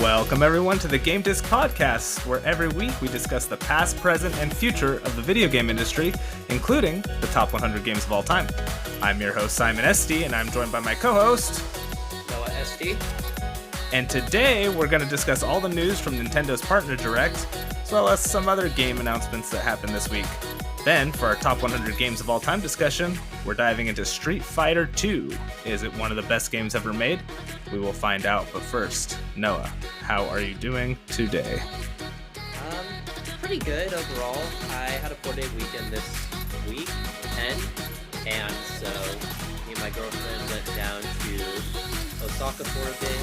Welcome everyone to the Game Disc Podcast, where every week we discuss the past, present, and future of the video game industry, including the top 100 games of all time. I'm your host, Simon Esty, and I'm joined by my co-host, Noah Esty. And today we're going to discuss all the news from Nintendo's Partner Direct, as well as some other game announcements that happened this week. Then, for our top 100 games of all time discussion, we're diving into Street Fighter 2. Is it one of the best games ever made? We will find out, but first, Noah, how are you doing today? Pretty good overall. I had a 4-day weekend this week, and so me and my girlfriend went down to Osaka for a bit,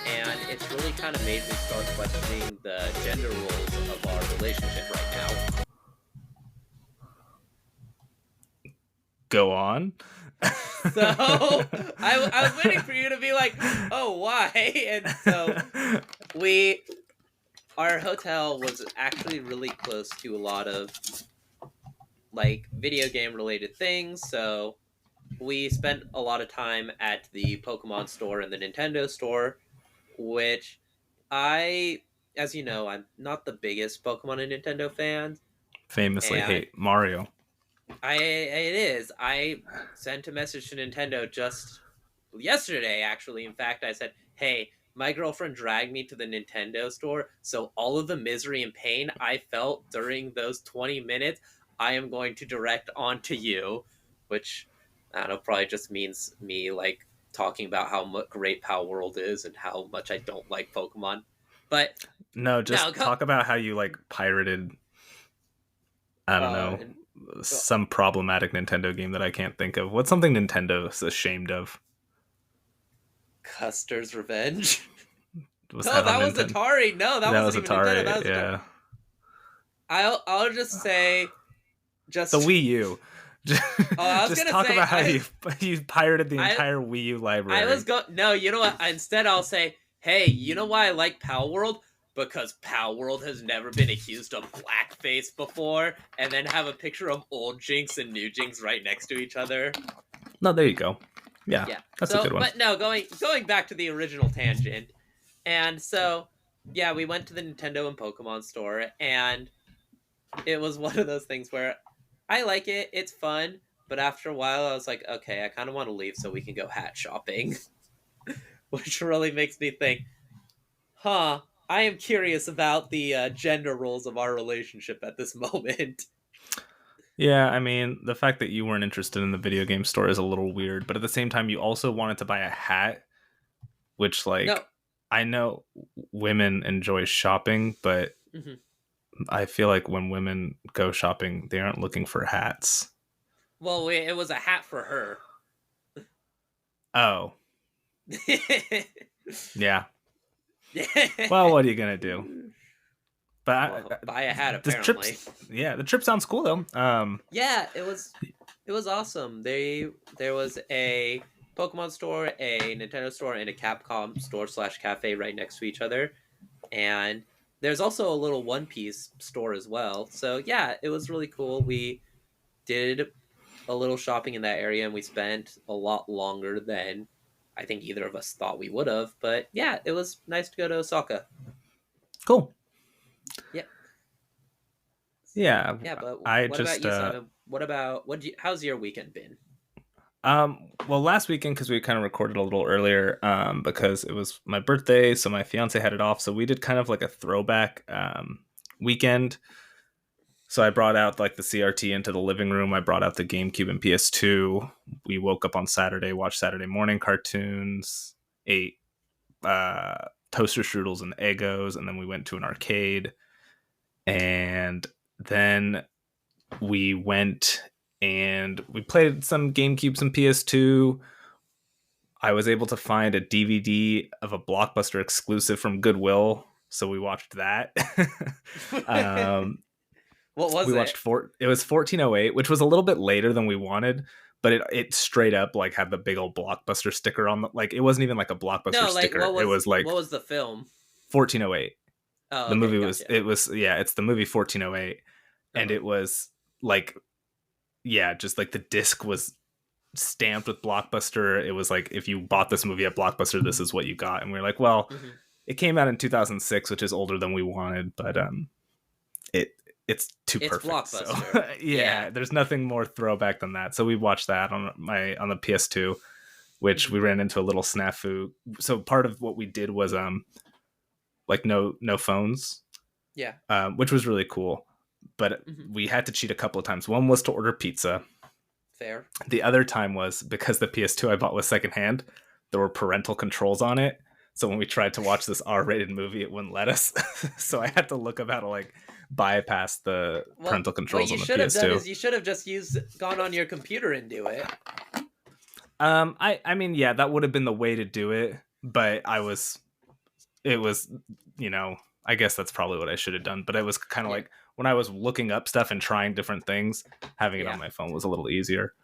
and it's really kind of made me start questioning the gender roles of our relationship right now. Go on. So I was waiting for you to be like, oh, why? And so our hotel was actually really close to a lot of like video game related things. So we spent a lot of time at the Pokemon store and the Nintendo store, which as you know, I'm not the biggest Pokemon and Nintendo fan. Famously hate Mario. It is. I sent a message to Nintendo just yesterday, actually. In fact, I said, hey, my girlfriend dragged me to the Nintendo store, so all of the misery and pain I felt during those 20 minutes, I am going to direct onto you, which, I don't know, probably just means me, like, talking about how great Power World is and how much I don't like Pokemon. But no, just talk about how you, like, pirated, I don't know, some problematic Nintendo game that I can't think of. What's something Nintendo is ashamed of? Custer's Revenge? That was Atari. No, that wasn't even Atari. Nintendo. That was yeah. I'll just say, the Wii U. Just talk about how you pirated the entire Wii U library. No, you know what? Instead, I'll say, hey, you know why I like Power World? Because Power World has never been accused of blackface before, and then have a picture of old Jinx and new Jinx right next to each other. No, there you go. Yeah, that's a good one. But no, going back to the original tangent, and so, yeah, we went to the Nintendo and Pokemon store, and it was one of those things where I like it, it's fun, but after a while I was like, okay, I kind of want to leave so we can go hat shopping. Which really makes me think, I am curious about the gender roles of our relationship at this moment. Yeah, I mean, the fact that you weren't interested in the video game store is a little weird, but at the same time, you also wanted to buy a hat, which, like, no. I know women enjoy shopping, but I feel like when women go shopping, they aren't looking for hats. Well, it was a hat for her. Oh. Yeah. Well, what are you gonna do? But buy a hat, apparently. The trip sounds cool though. Yeah, it was awesome. There was a Pokemon store, a Nintendo store, and a Capcom store / cafe right next to each other, and there's also a little One Piece store as well. So yeah, it was really cool. We did a little shopping in that area, and we spent a lot longer than I think either of us thought we would have. But yeah, it was nice to go to Osaka. Cool. Yeah. Yeah. Yeah, but about you, Simon? How's your weekend been? Well, last weekend, because we kind of recorded a little earlier, because it was my birthday, so my fiance had it off, so we did kind of like a throwback weekend. So I brought out like the CRT into the living room. I brought out the GameCube and PS2. We woke up on Saturday, watched Saturday morning cartoons, ate toaster strudels and Eggos, and then we went to an arcade. And then we went and we played some GameCube, some PS2. I was able to find a DVD of a Blockbuster exclusive from Goodwill, so we watched that. What was it? We watched it was 1408, which was a little bit later than we wanted, but it straight up like had the big old Blockbuster sticker on the, like, it wasn't even like a Blockbuster sticker. It was like, what was the film? 1408. Oh, the movie gotcha. It's the movie 1408, and it was like, yeah, just like the disc was stamped with Blockbuster. It was like, if you bought this movie at Blockbuster, this is what you got. And we were like, well, It came out in 2006, which is older than we wanted, but it it's too It's perfect. So Blockbuster. Yeah. yeah, there's nothing more throwback than that. So we watched that on the PS2, which Mhm. we ran into a little snafu. So part of what we did was like no phones, Yeah. which was really cool. But Hmm. we had to cheat a couple of times. One was to order pizza. Fair. The other time was because the PS2 I bought was secondhand. There were parental controls on it, so when we tried to watch this R-rated movie, it wouldn't let us. So I had to look up how to like bypass the Well, parental what controls you on the should have done PS2. is you should have just gone on your computer and do it. I mean, yeah, that would have been the way to do it, but it was, you know, I guess that's probably what I should have done. But it was kind of Yeah. like when I was looking up stuff and trying different things, having it on Yeah. my phone was a little easier.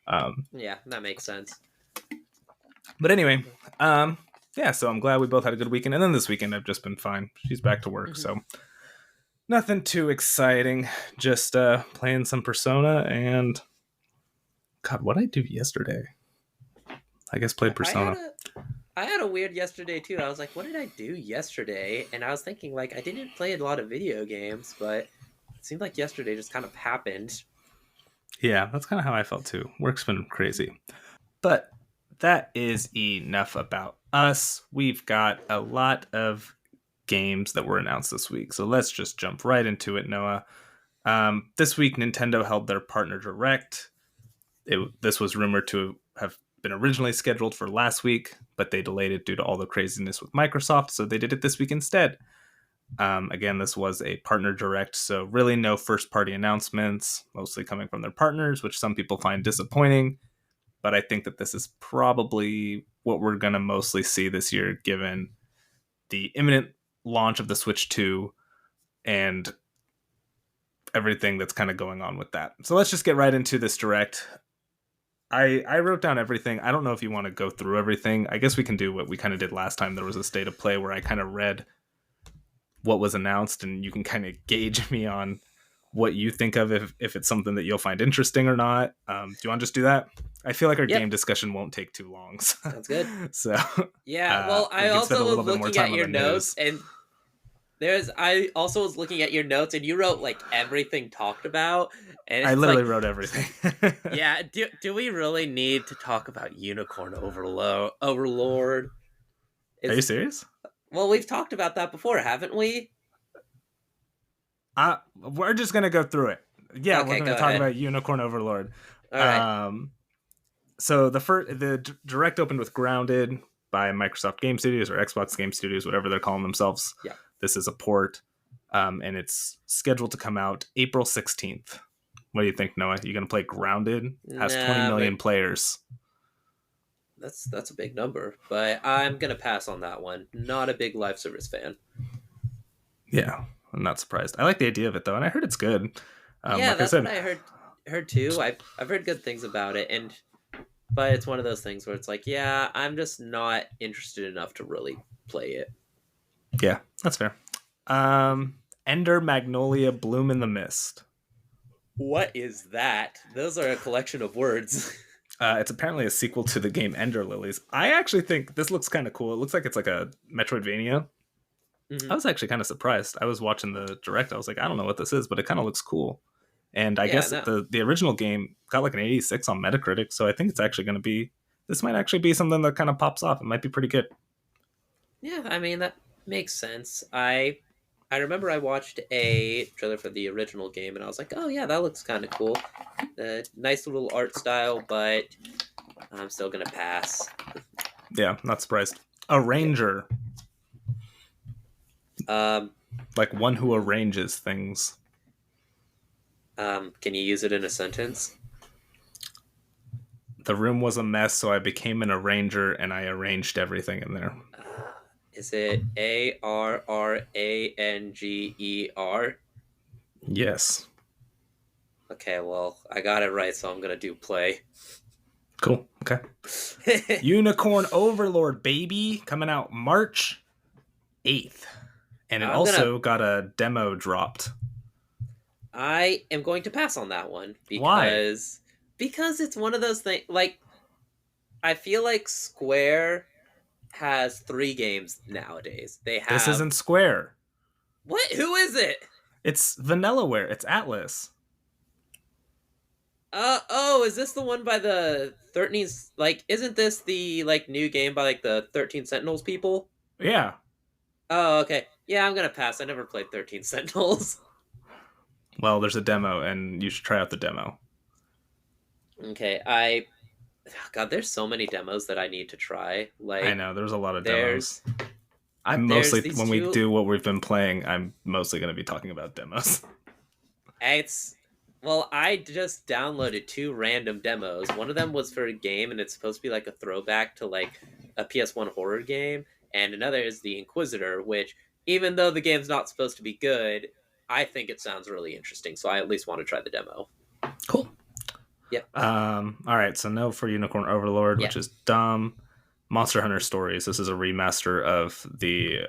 Um, Yeah, that makes sense. but anyway, yeah, so I'm glad we both had a good weekend. And then this weekend, I've just been fine. She's back to work, Hmm. so nothing too exciting. Just playing some Persona and God, what did I do yesterday? I guess played I had Persona. a I had a weird yesterday too. I was like, what did I do yesterday? And I was thinking like I didn't play a lot of video games, but it seemed like yesterday just kind of happened. Yeah, that's kind of how I felt too. Work's been crazy. But that is enough about us. We've got a lot of games that were announced this week. So let's just jump right into it, Noah. This week, Nintendo held their partner direct. This was rumored to have been originally scheduled for last week, but they delayed it due to all the craziness with Microsoft, so they did it this week instead. Again, this was a partner direct, so really no first party announcements, mostly coming from their partners, which some people find disappointing. But I think that this is probably what we're going to mostly see this year, given the imminent launch of the Switch 2 and everything that's kind of going on with that. So let's just get right into this direct. I wrote down everything. I don't know if you want to go through everything. I guess we can do what we kind of did last time. There was a state of play where I kind of read what was announced, and you can kind of gauge me on what you think of if it's something that you'll find interesting or not. Do you want to just do that? I feel like our Yep, game discussion won't take too long. sounds good. So Yeah, well, I we can spend a also little was bit more looking time at on your the notes, news. and I also was looking at your notes, and you wrote like everything talked about, and I it's literally like, wrote everything. yeah, do we really need to talk about Unicorn Overlord? Are you Is serious? Well, we've talked about that before, haven't we? We're just gonna go through it. Yeah, we're Okay, gonna go talk ahead. about Unicorn Overlord. All right. Um, so the direct opened with Grounded by Microsoft Game Studios or Xbox Game Studios, whatever they're calling themselves. Yeah. This is a port, and it's scheduled to come out April 16th. What do you think, Noah? You gonna play Grounded? Has 20 Nah, million but players. that's a big number, but I'm gonna pass on that one. Not a big live service fan. Yeah, I'm not surprised. I like the idea of it though, and I heard it's good. Yeah, Like I that's what said, I heard too. I've heard good things about it, and but it's one of those things where it's like, yeah, I'm just not interested enough to really play it. yeah, that's fair. Ender Magnolia Bloom in the Mist. What is that? Those are a collection of words. It's apparently a sequel to the game Ender Lilies. I actually think this looks kind of cool. It looks like it's like a Metroidvania. I Hmm. was actually kind of surprised. I was watching the direct. I was like, I don't know what this is, but it kind of looks cool. And I Yeah, guess no. the original game got like an 86 on Metacritic, so I think it's actually going to be. This might actually be something that kind of pops off. It might be pretty good. Yeah, I mean that makes sense. I remember I watched a trailer for the original game and I was like, oh yeah, that looks kind of cool. Nice little art style, but I'm still gonna pass. Yeah, not surprised. A Yeah. ranger, Um. like one who arranges things. Can you use it in a sentence? The room was a mess, so I became an arranger and I arranged everything in there. Is it Arranger? Yes. Okay, well, I got it right, so I'm gonna do play. Cool. Okay. Unicorn Overlord, baby, coming out March 8th. And it I'm gonna. also got a demo dropped. I am going to pass on that one Why? because it's one of those things. Like I feel like Square. has 3 games nowadays. They This have isn't Square. what? Who is it? It's Vanillaware. It's Atlas. Oh, is this the one by the 13? Like, isn't this the like new game by like the 13 Sentinels people? Yeah. Oh, okay. Yeah, I'm gonna pass. I never played 13 Sentinels. Well, there's a demo, and you should try out the demo. Okay, God, there's so many demos that I need to try. I Like, know there's a lot of demos. there's I'm there's mostly these when we two. do what we've been playing, I'm mostly going to be talking about demos. It's well, I just downloaded 2 random demos. One of them was for a game, and it's supposed to be like a throwback to like a PS1 horror game, and another is the Inquisitor, which even though the game's not supposed to be good, I think it sounds really interesting. So I at least want to try the demo. Cool. Yep. All right, so no for Unicorn Overlord, Yeah. which is dumb. Monster Hunter Stories. This is a remaster of the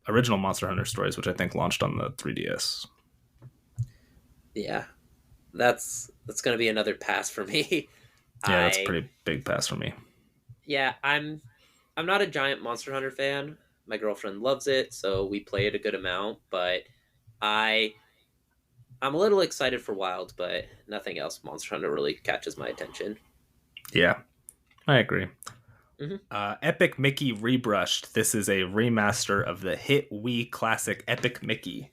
original Monster Hunter Stories, which I think launched on the 3DS. Yeah. That's gonna be another pass for me. Yeah, that's a I pretty big pass for me. yeah, I'm not a giant Monster Hunter fan. My girlfriend loves it, so we play it a good amount, but I I'm a little excited for Wild, but nothing else Monster Hunter really catches my attention. Yeah, I agree. hmm Epic Mickey Rebrushed. This is a remaster of the hit Wii classic Epic Mickey.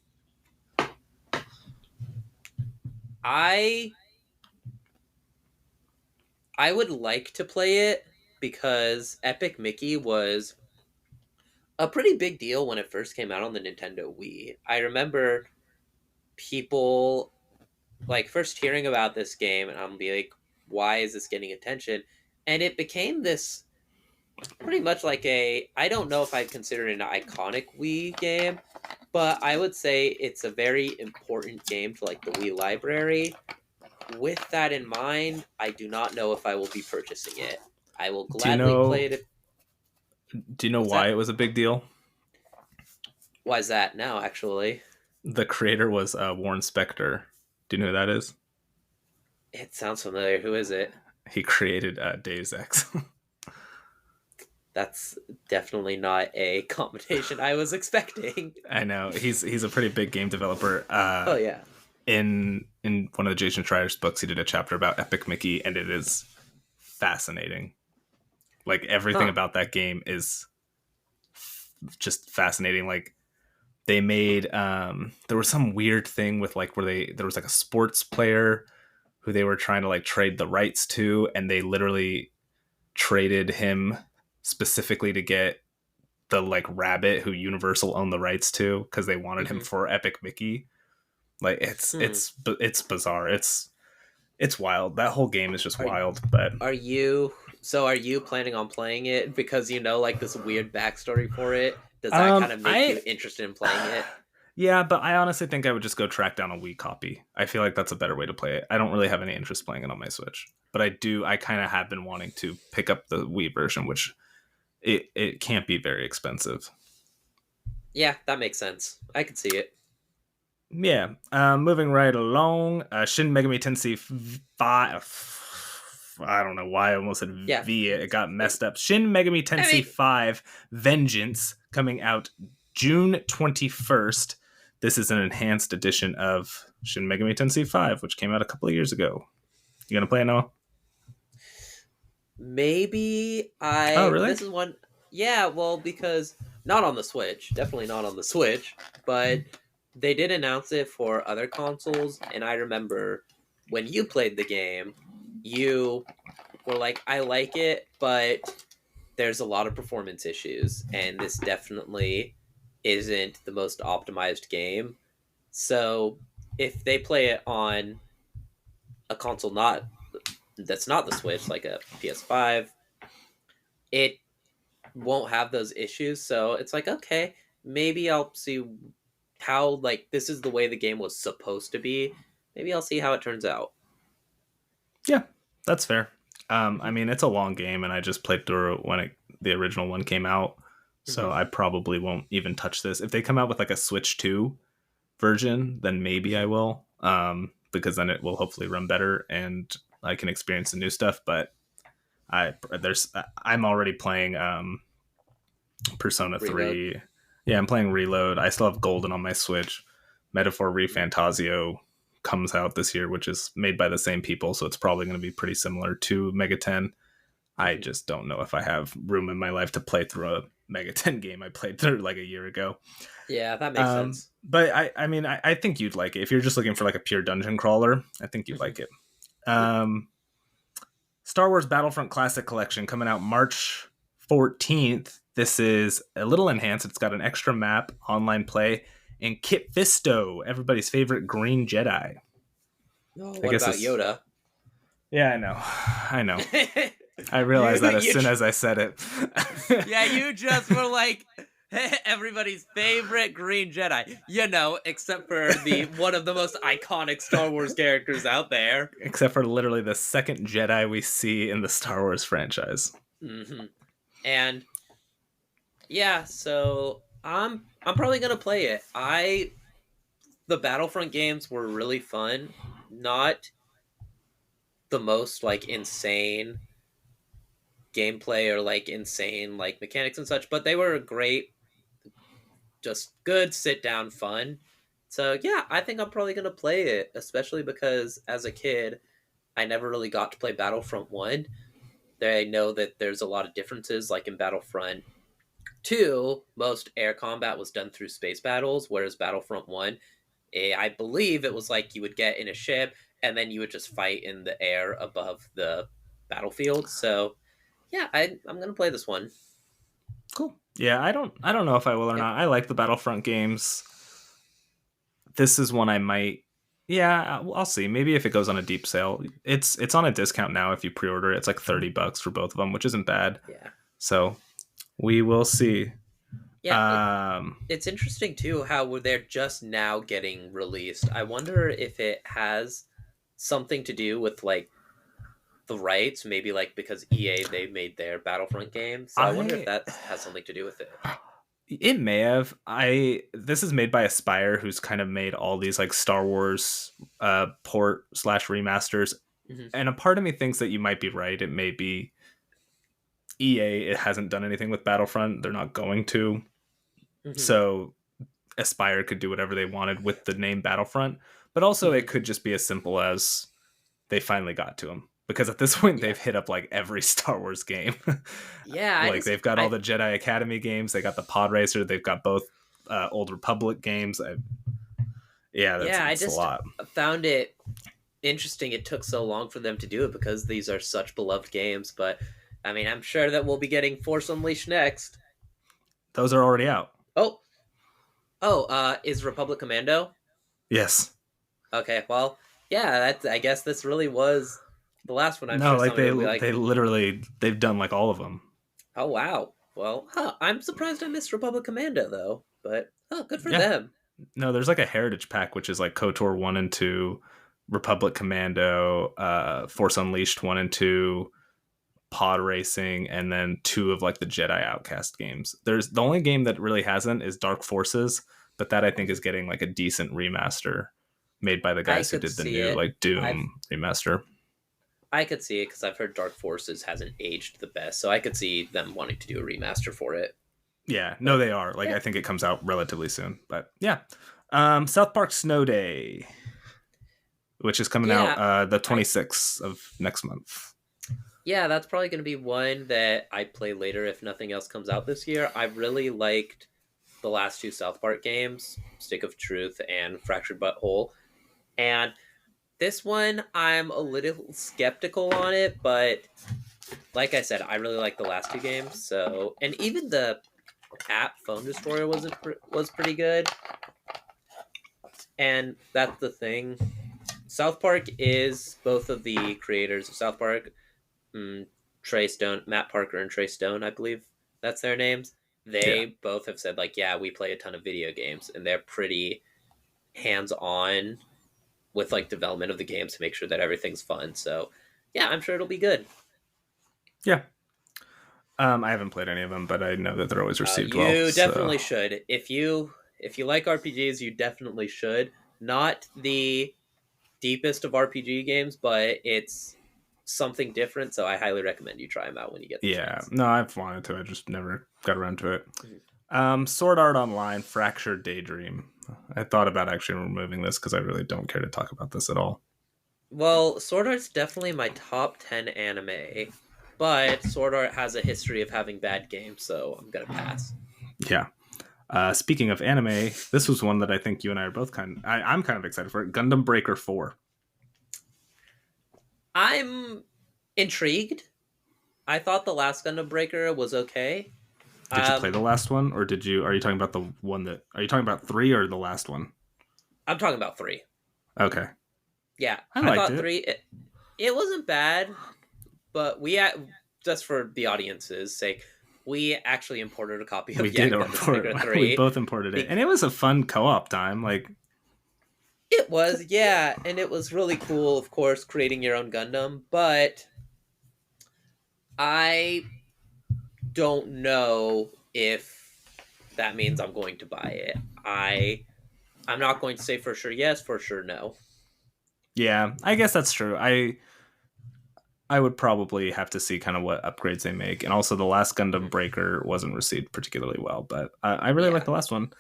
I I would like to play it because Epic Mickey was a pretty big deal when it first came out on the Nintendo Wii. I remember people like first hearing about this game and I'm be like, why is this getting attention? And it became this pretty much like a I don't know if I'd consider it an iconic Wii game, but I would say it's a very important game to like the Wii library. With that in mind, I do not know if I will be purchasing it. I will Do you gladly play know? it. Do you know What's why that? it was a big deal? Why is that now? Actually, The creator was Warren Spector. Do you know who that is? it sounds familiar. Who is it? He created Deus Ex. That's definitely not a combination I was expecting. I know he's a pretty big game developer. Oh yeah. In one of the Jason Schreier's books, he did a chapter about Epic Mickey, and it is fascinating. Like everything Huh. about that game is just fascinating. Like they made there was some weird thing with like where there was like a sports player who they were trying to like trade the rights to, and they literally traded him specifically to get the like rabbit who Universal owned the rights to because they wanted him hmm for Epic Mickey. Like Hmm. it's bizarre. It's wild. That whole game is just Are wild. But are you are you planning on playing it because you know like this weird backstory for it? Does that kind of make you I interested in playing it? yeah, but I honestly think I would just go track down a Wii copy. I feel like that's a better way to play it. I don't really have any interest playing it on my Switch, but I do. I kind of have been wanting to pick up the Wii version, which it can't be very expensive. Yeah, that makes sense. I can see it. Yeah. Moving right along, Shin Megami Tensei 5. I don't know why I almost said Yeah. V. It got messed up. Shin Megami I Tensei mean, 5 Vengeance coming out June 21st. This is an enhanced edition of Shin Megami Tensei 5, which came out a couple of years ago. You gonna play it, Noah? maybe Oh, I. really? This is one. Yeah, well, because not on the Switch, definitely not on the Switch, but they did announce it for other consoles, and I remember when you played the game, you were like, "I like it, but there's a lot of performance issues, and this definitely isn't the most optimized game." So if they play it on a console not that's not the Switch, like a PS5, it won't have those issues. So it's like, okay, maybe I'll see how like this is the way the game was supposed to be. Maybe I'll see how it turns out. Yeah, that's fair. I hmm mean, it's a long game, and I just played through it when the original one came out, hmm so I probably won't even touch this. If they come out with like a Switch 2 version, then maybe I will, because then it will hopefully run better and I can experience the new stuff. But I'm already playing Persona Reload. 3. Yeah, I'm playing Reload. I still have Golden on my Switch. Metaphor ReFantazio comes out this year, which is made by the same people, so it's probably going to be pretty similar to Mega 10. I Mhm. just don't know if I have room in my life to play through a Mega 10 game I played through like a year ago. Yeah, that makes sense. But I mean, I think you'd like it. If you're just looking for like a pure dungeon crawler, I think you'd Mhm. like it. Yeah. Um, Star Wars Battlefront Classic Collection coming out March 14th. This is a little enhanced. It's got an extra map, online play, and Kit Fisto, everybody's favorite green Jedi. Oh, I what guess about it's. Yoda? Yeah, I know. I know. I you realized that as you soon as I said it. yeah, you just were like everybody's favorite green Jedi. Except for the one of the most iconic Star Wars characters out there. Except for literally the second Jedi we see in the Star Wars franchise. Hmm. And yeah, so I'm probably gonna play it. The Battlefront games were really fun. Not the most like insane gameplay or like insane like mechanics and such, but they were great, just good sit down fun. So yeah, I think I'm probably gonna play it, especially because as a kid, I never really got to play Battlefront 1. I know that there's a lot of differences, like in Battlefront 2, most air combat was done through space battles, whereas Battlefront 1, I believe it was like you would get in a ship and then you would just fight in the air above the battlefield. So yeah, I'm gonna play this one. Cool. Yeah, I don't know if I will or Yep. not. I like the Battlefront games. This is one I might. Yeah, I'll see. Maybe if it goes on a deep sale, it's on a discount now. If you pre-order, it's like $30 for both of them, which isn't bad. Yeah. So we will see. Yeah. Um, It's interesting too how they're just now getting released. I wonder if it has something to do with like the rights, maybe like because EA they made their Battlefront game. So I wonder if I that has something to do with it. it may have. I This is made by Aspire, who's kind of made all these like Star Wars port slash remasters, Hmm. and a part of me thinks that you might be right. It may be EA. It hasn't done anything with Battlefront. They're not going to. Hmm. So Aspire could do whatever they wanted with the name Battlefront, but also Hmm. it could just be as simple as they finally got to him. Because at this point, Yeah. they've hit up like every Star Wars game. Yeah. Like they've got all I the Jedi Academy games, they got the Pod Racer, they've got both Old Republic games. Yeah, that's yeah. I it's a just lot. found it interesting. It took so long for them to do it because these are such beloved games. But I mean, I'm sure that we'll be getting Force Unleashed next. Those are already out. Oh, is Republic Commando? Yes. Okay, well, yeah, I guess this really was the last one. I'm No, sure like somebody will be they like, literally they've done like all of them. "Oh wow, well, I'm surprised I missed Republic Commando though." But good for Yeah. them. No, there's like a heritage pack which is like KOTOR 1 and 2, Republic Commando, Force Unleashed 1 and 2, Pod Racing, and then two of like the Jedi Outcast games. There's the only game that really hasn't is Dark Forces, but that I think is getting like a decent remaster made by the I guys who could did the see new it. like I've Doom remaster. I could see it because I've heard Dark Forces hasn't aged the best, so I could see them wanting to do a remaster for it. Yeah, no, But they are. Like yeah, I think it comes out relatively soon. But yeah. South Park Snow Day, which is coming out yeah, the I 26th of next month. yeah, that's probably going to be one that I play later if nothing else comes out this year. I really liked the last two South Park games, Stick of Truth and Fractured Butthole. And this one, I'm a little skeptical on it, but like I said, I really like the last two games. So, and even the app Phone Destroyer was pretty good. And that's the thing. South Park is both of the creators of South Park, mm, Trey Stone, Matt Parker, and Trey Stone, I believe that's their names. Yeah. They both have said like, yeah, we play a ton of video games, and they're pretty hands on with like development of the games to make sure that everything's fun. So yeah, I'm sure it'll be good. Yeah. I haven't played any of them, but I know that they're always received well. You So definitely should. If you like RPGs, you definitely should. Not the deepest of RPG games, but it's something different. So I highly recommend you try them out when you get the Yeah, chance. no, I've wanted to. I just never got around to it. Mhm. Sword Art Online, Fractured Daydream. I thought about actually removing this because I really don't care to talk about this at all. Well, Sword Art's definitely my top 10 anime, but Sword Art has a history of having bad games, so I'm gonna pass. Yeah. Speaking of anime, this was one that I think you and I are both I'm kind of excited for it. Gundam Breaker 4. I'm intrigued. I thought the last Gundam Breaker was okay. Did you play the Um, last one, or are you talking about are you talking about 3 or the last one? I'm talking about three. Okay. Yeah, I I liked thought it. three. It wasn't bad, but just for the audience's sake, we actually imported a copy We of did Gundam import Breaker we 3. both imported it. And it was a fun co-op time. Like It was, yeah, and it was really cool, of course, creating your own Gundam, but I don't know if that means I'm going to buy it. I'm not going to say for sure yes, for sure no. yeah, I guess that's true. I would probably have to see kind of what upgrades they make. And also, the last Gundam Mhm. Breaker wasn't received particularly well, but I really like Yeah. the last one.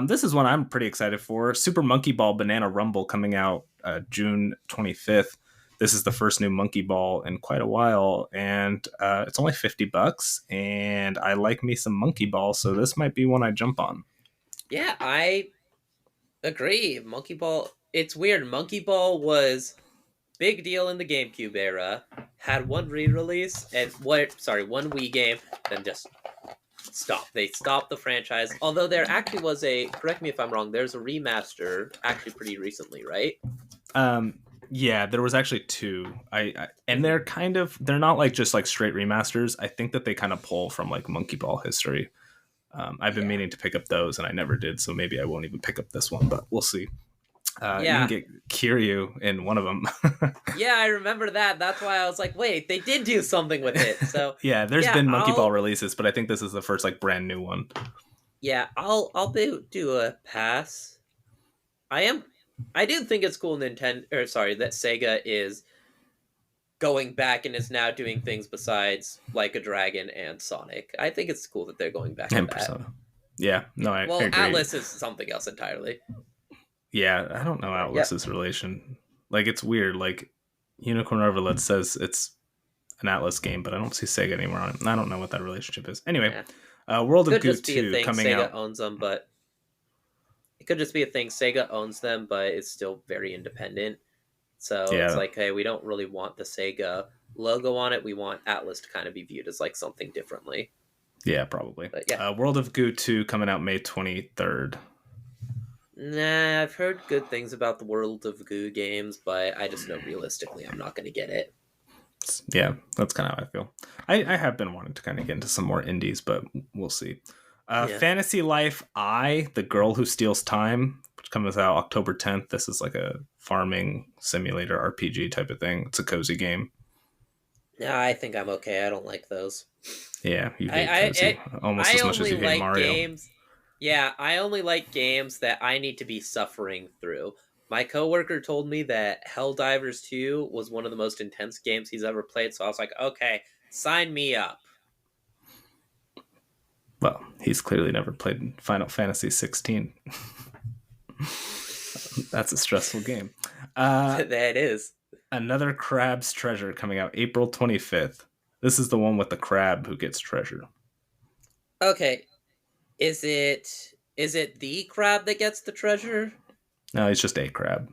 This is one I'm pretty excited for. Super Monkey Ball Banana Rumble coming out June 25th. This is the first new Monkey Ball in quite a while, and it's only $50. And I like me some Monkey Ball, so this might be one I jump on. Yeah, I agree. Monkey Ball, it's weird. Monkey Ball was big deal in the GameCube era. Had one re-release and one Wii game, then just stopped. They stopped the franchise. Although there actually was a, correct me if I'm wrong, there's a remaster actually pretty recently, right? Um, yeah, there was actually two. And Mhm. they're not like just like straight remasters. I think that they kind of pull from like Monkey Ball history. I've been Yeah. meaning to pick up those, and I never did, so maybe I won't even pick up this one, but we'll see. You can Yeah. get Kiryu in one of them. Yeah, I remember that. That's why I was like, wait, they did do something with it. So Yeah, there's yeah, been Monkey Ball releases, but I think this is the first like brand new one. do a pass. I am I do think it's cool Nintendo or sorry, that Sega is going back and is now doing things besides like a dragon and Sonic. I think it's cool that they're going back to And that. Persona. Yeah, Yeah. no, I Well, agree. Atlas is something else entirely. Yeah, I don't know Yeah. Atlas's relation. Like it's weird. Like Unicorn Overload says it's an Atlas game, but I don't see Sega anymore on it. I don't know what that relationship is. Anyway, Yeah. World of Could Goo just be a 2 thing coming Sega out. owns them, but it could just be a thing Sega owns them, but it's still very independent. So it's Yeah, like, hey, we don't really want the Sega logo on it. We want Atlas to kind of be viewed as like something differently. yeah, probably. But yeah. World of Goo 2 coming out May 23rd. Nah, I've heard good things about the World of Goo games, but I just know realistically I'm not going to get it. Yeah, that's kind of how I feel. I have been wanting to kind of get into some more indies, but we'll see. Yeah. Fantasy Life I, The Girl Who Steals Time, which comes out October 10th. This is like a farming simulator RPG type of thing. It's a cozy game. Nah, I think I'm okay. I don't like those. Yeah, you I hate I cozy almost I as much as only you hate like Mario. games. Yeah, I only like games that I need to be suffering through. My coworker told me that Helldivers 2 was one of the most intense games he's ever played, so I was like, okay, sign me up. Well, he's clearly never played Final Fantasy 16. That's a stressful game. That is. Another Crab's Treasure coming out April 25th. This is the one with the crab who gets treasure. Okay, is it the crab that gets the treasure? No, it's just a crab.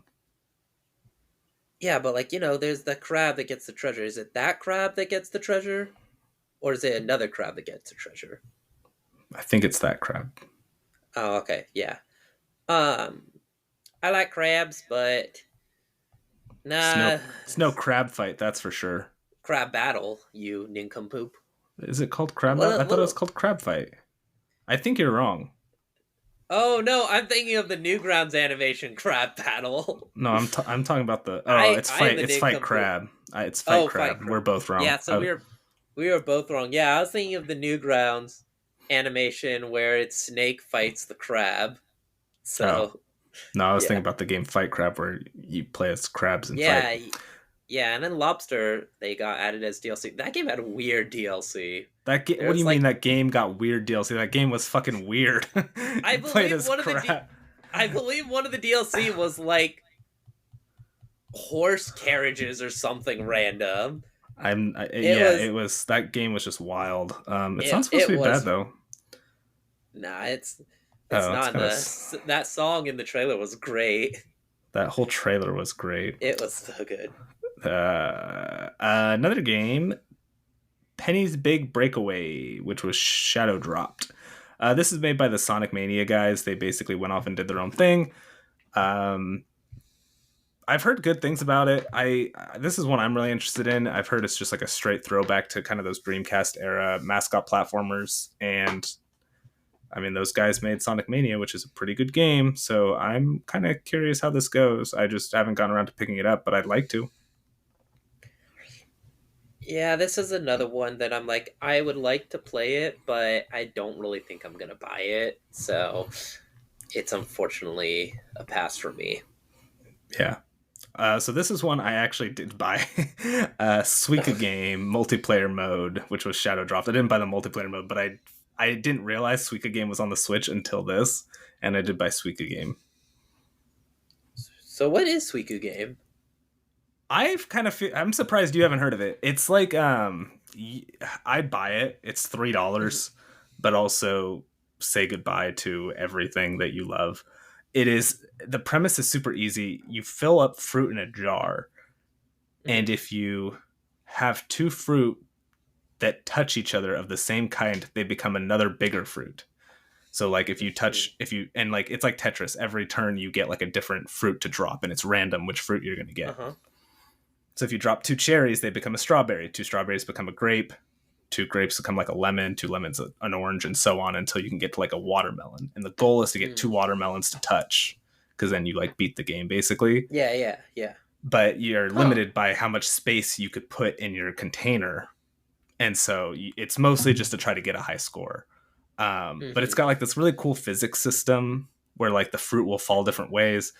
Yeah, but like, there's the crab that gets the treasure. Is it that crab that gets the treasure? Or is it another crab that gets the treasure? I think it's that crab. Oh, okay, yeah. Um, I like crabs, but nah, It's no crab fight, that's for sure. crab battle, you nincompoop. Is it called crab? I What? thought it was What? called crab fight. I think you're wrong. Oh no, I'm thinking of the Newgrounds animation crab battle. No, I'm talking about the. Oh, I am the It's fight nincompoop. crab. It's fight Oh, Fight crab. We're Crab. both wrong. Yeah, so we were both wrong. Yeah, I was thinking of the Newgrounds animation where it's Snake fights the crab. Oh So no, I was yeah, thinking about the game Fight Crab where you play as crabs and fight. yeah, Yeah, and then Lobster they got added as DLC. That game had a weird DLC. What do There's you mean like that game got weird DLC? That game was fucking weird. I It played believe as one of the crap. I believe one of the DLC was like horse carriages or something random. It Yeah, was it was that game was just wild. It's not it supposed it to be bad was though. nah, it's Oh, it's not kind of that song in the trailer was great. that whole trailer was great. It was so good. Another game, Penny's Big Breakaway, which was shadow dropped. This is made by the Sonic Mania guys. They basically went off and did their own thing. Um, I've heard good things about it. This is one I'm really interested in. I've heard it's just like a straight throwback to kind of those Dreamcast era mascot platformers, and I mean those guys made Sonic Mania, which is a pretty good game. So I'm kind of curious how this goes. I just haven't gotten around to picking it up, but I'd like to. Yeah, this is another one that I'm like, I would like to play it, but I don't really think I'm gonna buy it. So it's unfortunately a pass for me. Yeah. So this is one I actually did buy. Suika game multiplayer mode, which was shadow dropped. I didn't buy the multiplayer mode, but I didn't realize Suika game was on the Switch until this, and I did buy Suika game. So what is Suiku Game? I'm surprised you haven't heard of it. It's like I'd buy it. It's Mhm. $3, but also say goodbye to everything that you love. It is the premise is super easy. You fill up fruit in a jar, and Mhm. if you have two fruit that touch each other of the same kind, they become another bigger fruit. So like if you Mhm. touch if you and like it's like Tetris, every turn you get like a different fruit to drop and it's random which fruit you're going to get. Uh-huh. So if you drop two cherries, they become a strawberry. Two strawberries become a grape. Two grapes become like a lemon. Two lemons an orange, and so on until you can get to like a watermelon. And the goal is to get two Mm. watermelons to touch, because then you like beat the game basically. Yeah, yeah, yeah. But you're Huh. limited by how much space you could put in your container, and so it's mostly just to try to get a high score. But it's Mhm. got like this really cool physics system where like the fruit will fall different ways.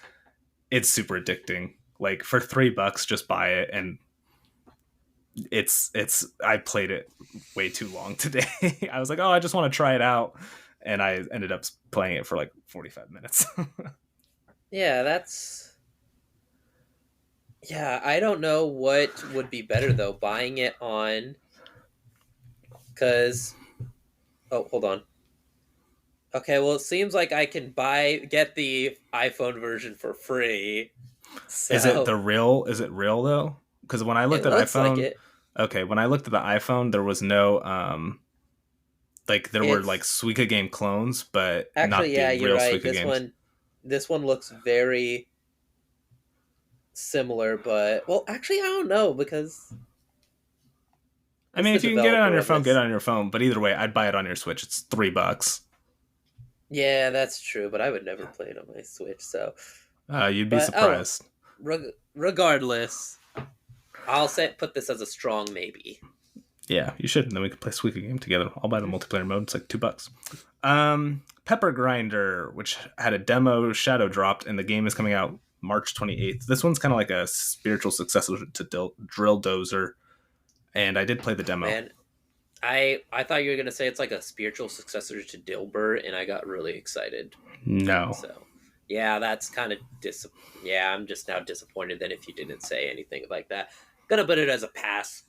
It's super addicting. Like for $3, just buy it, and it's I played it way too long today. I was like, oh, I just want to try it out, and I ended up playing it for like 45 minutes. Yeah, yeah, I don't know what would be better though, buying it on cuz oh, hold on. Okay, well it seems like I can get the iPhone version for free. Is it So, the real? Is it real though? Because when I it looked at looks like iPhone, it. okay, when I looked at the iPhone, there was no like there were like It's Suika game clones, but not actually the yeah, you're real right. Suika games. This one looks very similar, but well, actually I don't know because I what's mean, the if you can get it on developer your of phone, get it this? on your phone. But either way, I'd buy it on your Switch. It's $3. Yeah, that's true, but I would never play it on my Switch. So, You'd be but oh, surprised. regardless, I'll say put this as a strong maybe. Yeah, you should. And then we could play Suika game together. I'll buy the multiplayer mode. It's like $2. Pepper Grinder, which had a demo shadow dropped, and the game is coming out March 28th. This one's kind of like a spiritual successor to Drill Dozer, and I did play the Oh demo. man, I thought you were gonna say it's like a spiritual successor to Dilbert, and I got really excited. No. So, yeah, that's kind of yeah. I'm just now disappointed that if you didn't say anything like that, gonna put it as a pass.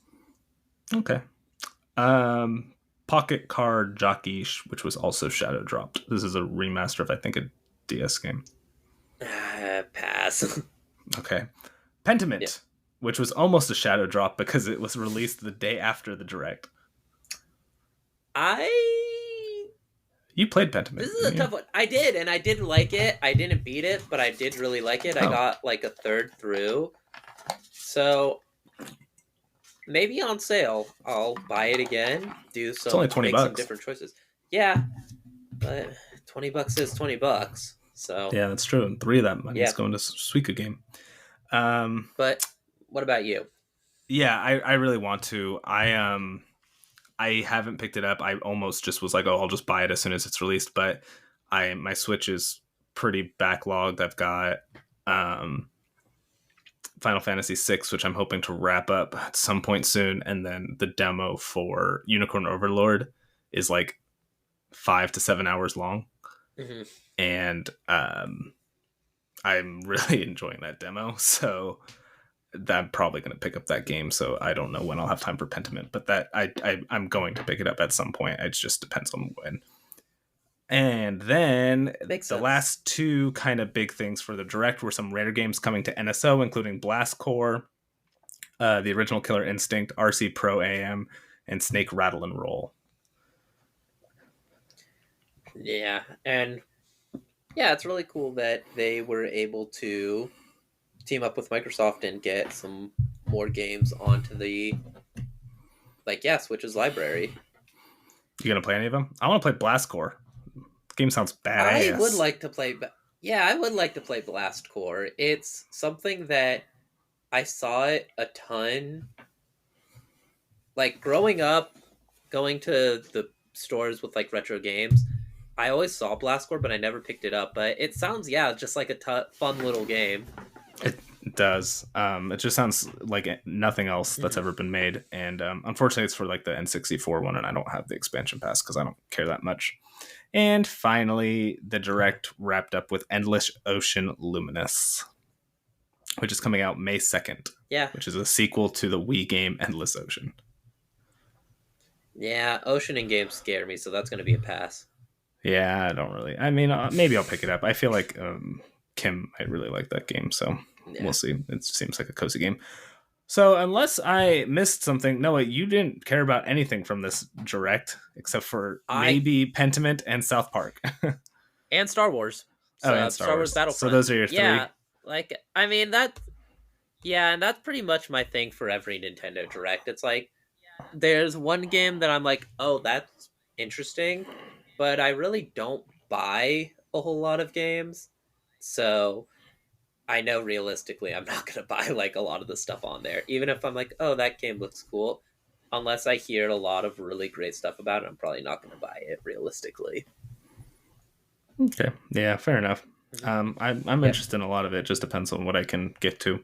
Okay. Um, Pocket Card Jockey, which was also shadow dropped. This is a remaster of I think a DS game. Pass. Okay. Yeah, Pentiment, which was almost a shadow drop because it was released the day after the direct. I You played this Pentiment, is a didn't you? tough one. I did, and I did like it. I didn't beat it, but I did really like it. I Oh, got like a third through. So maybe on sale, I'll buy it again. it's only 20 make some bucks. different choices. Yeah, but $20 is $20. So Yeah, that's true. And three of that money is yeah. going to Suika game. Um, But what about you? yeah, I really want to. I haven't picked it up. I almost just was like, oh, I'll just buy it as soon as it's released. But my Switch is pretty backlogged. I've got Final Fantasy VI, which I'm hoping to wrap up at some point soon, and then the demo for Unicorn Overlord is like 5 to 7 hours long, Hmm. and I'm really enjoying that demo. So I'm probably going to pick up that game. So I don't know when I'll have time for Pentiment, but that I'm going to pick it up at some point. It just depends on when. And then Makes the sense. last two kind of big things for the direct were some rare games coming to NSO, including Blast Core, the original Killer Instinct, RC Pro AM, and Snake Rattle and Roll. Yeah, and yeah, it's really cool that they were able to team up with Microsoft and get some more games onto the Switch's library. You gonna play any of them? I want to play Blast Core. The game sounds I would badass. like to play. Yeah, I would like to play Blast Core. It's something that I saw it a ton. Like growing up, going to the stores with like retro games, I always saw Blast Core, but I never picked it up. But it sounds, yeah, just like a fun little game. It does. It just sounds like nothing else that's Mhm. ever been made, and unfortunately, it's for like the N64 one, and I don't have the expansion pass because I don't care that much. And finally, the direct wrapped up with Endless Ocean Luminous, which is coming out May 2nd, Yeah, which is a sequel to the Wii game Endless Ocean. yeah. Ocean and games scare me, so that's going to be a pass. Yeah, I don't really. I mean, maybe I'll pick it up. I feel like Kim might really like that game, so Yeah. we'll see. It seems like a cozy game. So, unless I missed something, Noah, you didn't care about anything from this direct except for I maybe Pentiment and South Park. and Star Wars. Oh, and So Star Star Wars Wars. So Battlefront. those are your Yeah, three. like I mean that. Yeah, and that's pretty much my thing for every Nintendo Direct. It's like there's one game that I'm like, oh, that's interesting, but I really don't buy a whole lot of games, so I know realistically I'm not gonna buy like a lot of the stuff on there, even if I'm like, oh, that game looks cool. Unless I hear a lot of really great stuff about it, I'm probably not gonna buy it realistically. Okay. Yeah, fair enough. Mhm. I'm Yeah. interested in a lot of it. Just depends on what I can get to.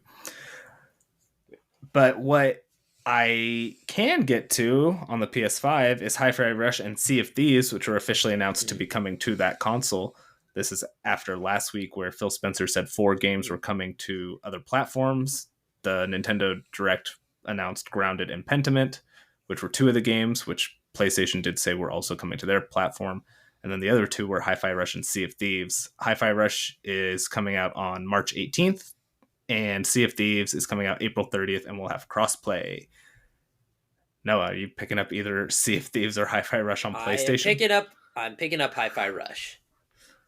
But what I can get to on the PS5 is Hi-Fi Rush and Sea of Thieves, which were officially announced to Mhm. be coming to that console. This is after last week where Phil Spencer said 4 games were coming to other platforms. The Nintendo Direct announced Grounded and Pentiment, which were 2 of the games, which PlayStation did say were also coming to their platform. And then the other 2 were Hi-Fi Rush and Sea of Thieves. Hi-Fi Rush is coming out on March 18th, and Sea of Thieves is coming out April 30th, and we'll have crossplay. Noah, are you picking up either Sea of Thieves or Hi-Fi Rush on I am PlayStation? picking up. I'm picking up Hi-Fi Rush.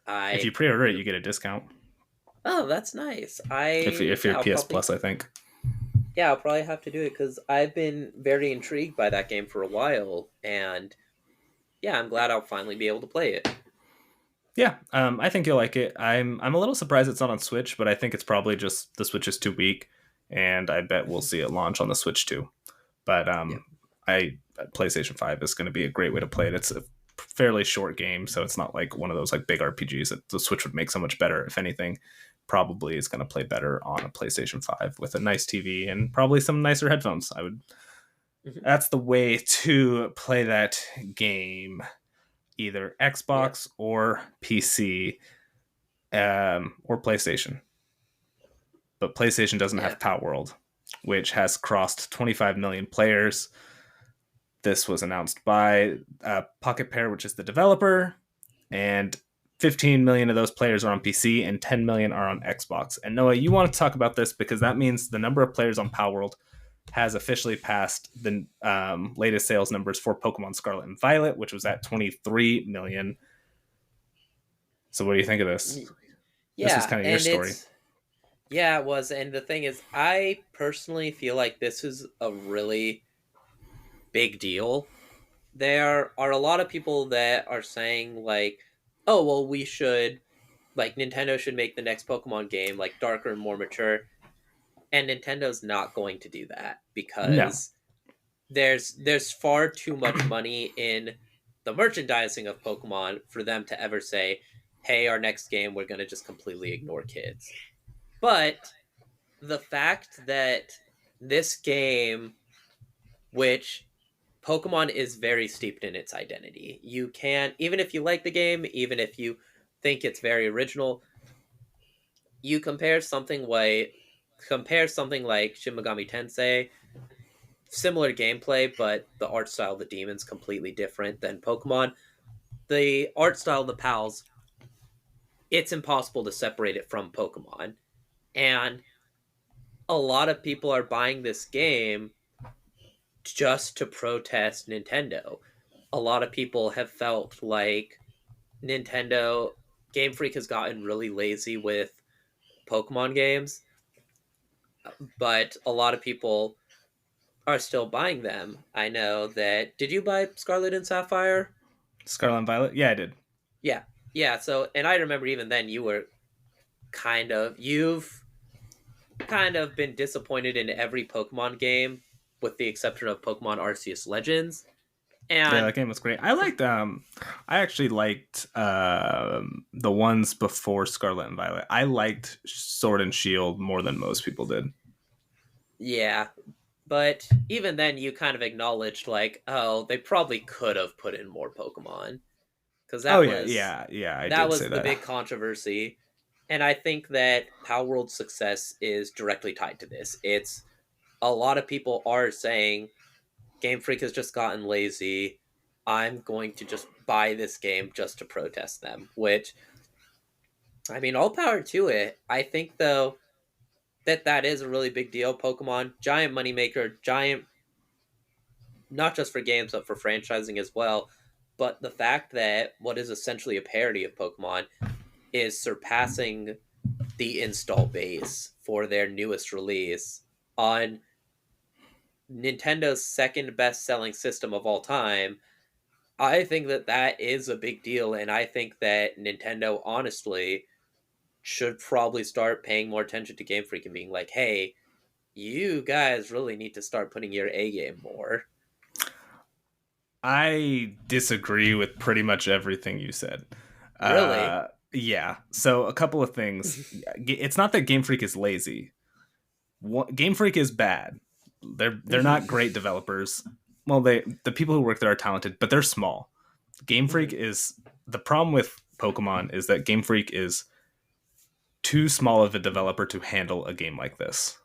If you I pre-order it, you get a discount. Oh, that's nice. If you're I'll PS probably Plus, I think. I'll probably have to do it because I've been very intrigued by that game for a while, and yeah, I'm glad I'll finally be able to play it. Yeah, I think you'll like it. I'm a little surprised it's not on Switch, but I think it's probably just the Switch is too weak, and I bet we'll see it launch on the Switch too. But Yep. I PlayStation 5 is going to be a great way to play it. It's a fairly short game, so it's not like one of those like big RPGs that the Switch would make so much better. If anything, probably is going to play better on a PlayStation 5 with a nice TV and probably some nicer headphones. I would Mhm. That's the way to play that game, either Yeah, Xbox or PC, or PlayStation. But PlayStation doesn't yeah, have Power World, which has crossed 25 million players. This was announced by Pocket Pair, which is the developer, and 15 million of those players are on PC and 10 million are on Xbox. And Noah, you want to talk about this because that means the number of players on Power World has officially passed the latest sales numbers for Pokemon Scarlet and Violet, which was at 23 million. So, what do you think of this? This was yeah, kind of your and story. it was, and the thing is, I personally feel like this is a really big deal. There are a lot of people that are saying like, oh well, we should like Nintendo should make the next Pokemon game like darker and more mature, and Nintendo's not going to do that No. because there's far too much money in the merchandising of Pokemon for them to ever say, "Hey, our next game we're going to just completely ignore kids." But the fact that this game, which Pokemon is very steeped in its identity. You can, even if you like the game, even if you think it's very original, you compare something like Shin Megami Tensei, similar gameplay, but the art style of the demons completely different than Pokemon. The art style of the pals, it's impossible to separate it from Pokemon. And a lot of people are buying this game just to protest Nintendo. A lot of people have felt like Nintendo Game Freak has gotten really lazy with Pokemon games, but a lot of people are still buying them. I know that. Did you buy Scarlet and Sapphire? Scarlet and Violet? Yeah, I did. Yeah. Yeah, so and I remember even then you've kind of been disappointed in every Pokemon game with the exception of Pokemon Arceus Legends. Yeah, And that game was great. I actually liked the ones before Scarlet and Violet. I liked Sword and Shield more than most people did. yeah, but even then you kind of acknowledged like, oh, they probably could have put in more Pokemon because Oh yeah, yeah, I that did say was the that. big controversy. And I think that Power World's success is directly tied to this. It's a lot of people are saying Game Freak has just gotten lazy. I'm going to just buy this game just to protest them, which I mean, all power to it. I think though that that is a really big deal. Pokemon, giant moneymaker, giant not just for games but for franchising as well. But the fact that what is essentially a parody of Pokemon is surpassing the install base for their newest release on Nintendo's second best selling system of all time, I think that that is a big deal. And I think that Nintendo, honestly, should probably start paying more attention to Game Freak and being like, hey, you guys really need to start putting your A game more. I disagree with pretty much everything you said. Really? Yeah. So a couple of things. It's not that Game Freak is lazy. Game Freak is bad. They're not great developers. Well, the people who work there are talented, but they're small. Game Freak is the problem with Pokemon is that Game Freak is too small of a developer to handle a game like this.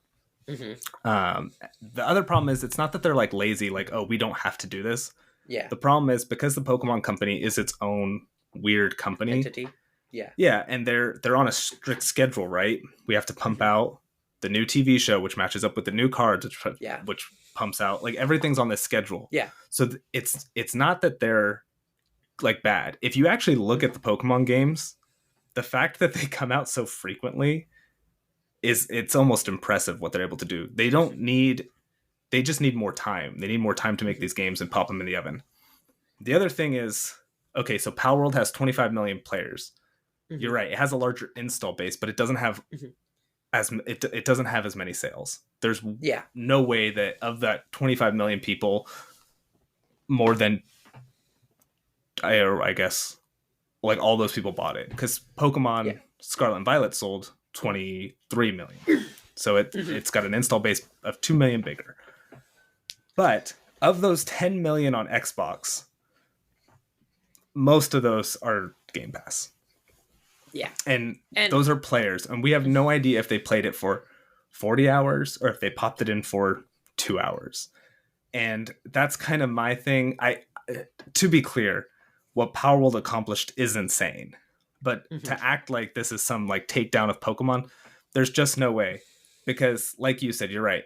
Mm-hmm. The other problem is it's not that they're like lazy, like, oh, we don't have to do this. Yeah. The problem is because the Pokemon company is its own weird company. Entity. Yeah. Yeah, and they're on a strict schedule, right? We have to pump out the new TV show, which matches up with the new cards, Yeah. which pumps out like everything's on this schedule. Yeah. So it's not that they're like bad. If you actually look at the Pokemon games, the fact that they come out so frequently is it's almost impressive what they're able to do. They just need more time. They need more time to make these games and pop them in the oven. The other thing is, okay, so Power World has 25 million players. You're right. It has a larger install base, but it doesn't have it doesn't have as many sales. There's Yeah. no way that of that 25 million people, more than I guess like all those people bought it because Pokemon Scarlet and Violet sold 23 million. So it's got an install base of 2 million bigger. But of those 10 million on Xbox, most of those are Game Pass. Yeah. And those are players. And we have no idea if they played it for 40 hours or if they popped it in for 2 hours. And that's kind of my thing. To be clear, what Power World accomplished is insane. But to act like this is some like takedown of Pokemon, there's just no way. Because like you said, you're right.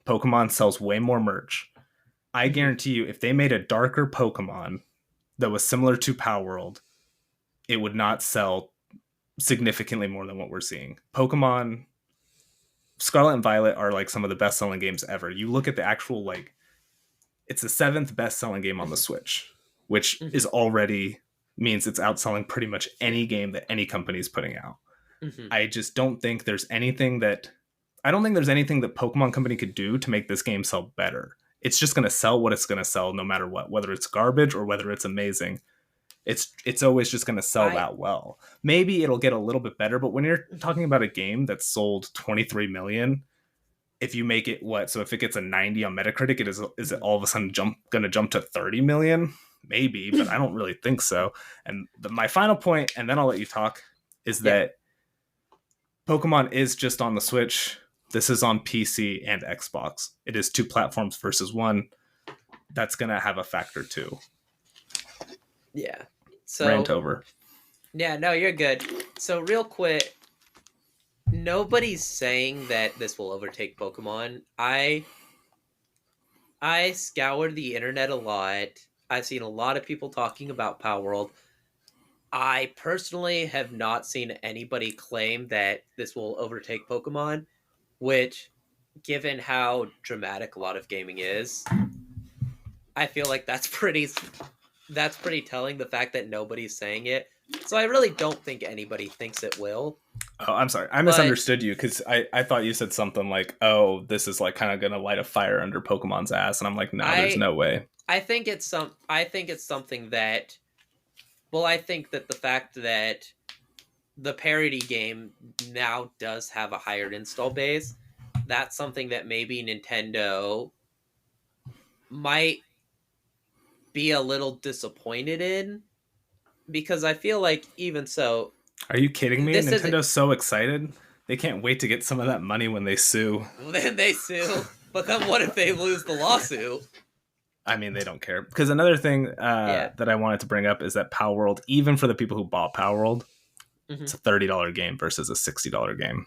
Pokemon sells way more merch. I guarantee you, if they made a darker Pokemon that was similar to Power World, it would not sell significantly more than what we're seeing. Pokemon Scarlet and Violet are like some of the best selling games ever. You look at the actual like it's the 7th best selling game on the Switch, which is already means it's outselling pretty much any game that any company is putting out. I just don't think there's anything that Pokemon Company could do to make this game sell better. It's just going to sell what it's going to sell no matter what, whether it's garbage or whether it's amazing. It's always just going to sell that well. Maybe it'll get a little bit better, but when you're talking about a game that sold 23 million if you make it what? So if it gets a 90 on Metacritic, is it all of a sudden going to jump to 30 million? Maybe, but I don't really think so. And my final point, and then I'll let you talk, is Yeah. that Pokemon is just on the Switch. This is on PC and Xbox. It is two platforms versus one. That's going to have a factor too. Yeah. So Rant over. Yeah, no, you're good. So real quick, nobody's saying that this will overtake Pokemon. I scoured the internet a lot. I've seen a lot of people talking about Power World. I personally have not seen anybody claim that this will overtake Pokemon, which, given how dramatic a lot of gaming is, I feel like that's pretty telling, the fact that nobody's saying it. So I really don't think anybody thinks it will. Oh, I'm sorry. I misunderstood you because I thought you said something like, oh, this is like kind of going to light a fire under Pokemon's ass. And I'm like, no, there's no way. I think it's something that, well, I think that the fact that the parody game now does have a higher install base, that's something that maybe Nintendo might be a little disappointed in, because I feel like even so. Are you kidding me? Nintendo's so excited. They can't wait to get some of that money when they sue. Then they sue. But then what if they lose the lawsuit? I mean, they don't care. Because another thing that I wanted to bring up is that Power World, even for the people who bought Power World, it's a $30 game versus a $60 game.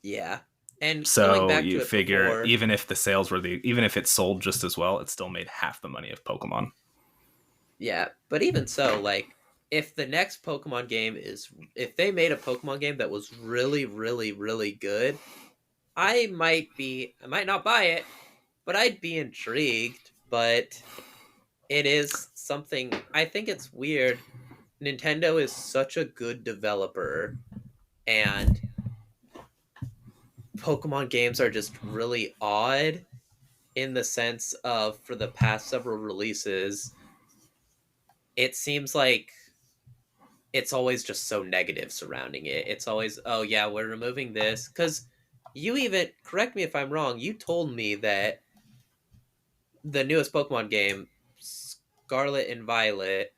Yeah. And so you figure before, even if the sales were even if it sold just as well, it still made half the money of Pokemon. Yeah, but even so, like, if the next Pokemon game if they made a Pokemon game that was really, really, really good, I might not buy it, but I'd be intrigued. But it is something, I think it's weird. Nintendo is such a good developer, and Pokemon games are just really odd in the sense of, for the past several releases, it seems like it's always just so negative surrounding it. It's always, oh yeah, we're removing this. Because you even, correct me if I'm wrong, you told me that the newest Pokemon game, Scarlet and Violet,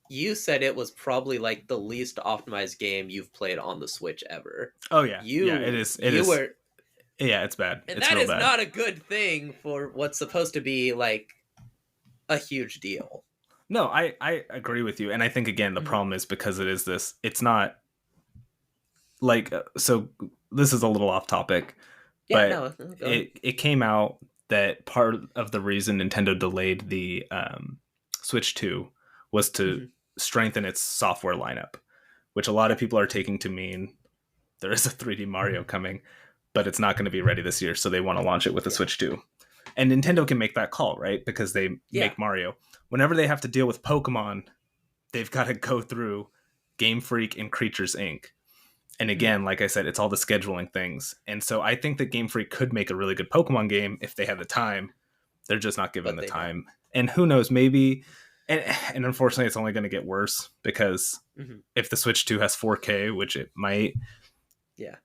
you said it was probably like the least optimized game you've played on the Switch ever. Oh yeah, yeah, it is. Yeah, it's bad. And it's that is bad. not a good thing for what's supposed to be like a huge deal. No, I agree with you. And I think, again, the problem is because it is this, it's not like, so this is a little off topic, but it came out that part of the reason Nintendo delayed the Switch 2 was to strengthen its software lineup, which a lot of people are taking to mean there is a 3D Mario coming, but it's not going to be ready this year. So they want to launch it with the Switch 2. And Nintendo can make that call, right? Because they make Mario. Whenever they have to deal with Pokemon, they've got to go through Game Freak and Creatures Inc. And again, like I said, it's all the scheduling things. And so I think that Game Freak could make a really good Pokemon game if they had the time. They're just not given the time. Don't. And who knows, maybe... And unfortunately, it's only going to get worse because if the Switch 2 has 4K, which it might,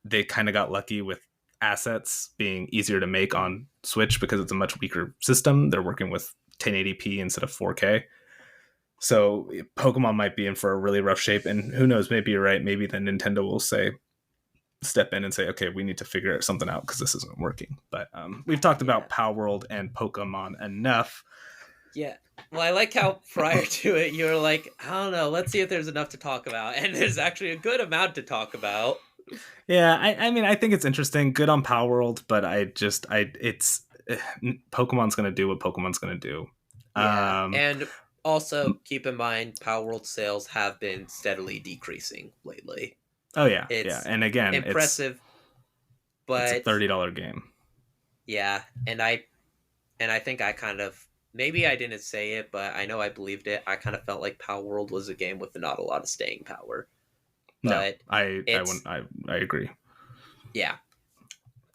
they kind of got lucky with assets being easier to make on Switch because it's a much weaker system. They're working with 1080p instead of 4K. So Pokemon might be in for a really rough shape. And who knows, maybe you're right. Maybe then Nintendo will step in and say, okay, we need to figure something out because this isn't working. But we've talked about Power World and Pokemon enough. Yeah. Well, I like how prior to it, you were like, I don't know, let's see if there's enough to talk about. And there's actually a good amount to talk about. Yeah, I mean, I think it's interesting. Good on Power World, but it's Pokemon's going to do what Pokemon's going to do. Yeah. And also keep in mind, Power World sales have been steadily decreasing lately. Oh, yeah. Yeah. And again, impressive, but it's a $30 game. Yeah. And I think I kind of, maybe I didn't say it, but I know I believed it. I kind of felt like Power World was a game with not a lot of staying power. But no, I agree. Yeah.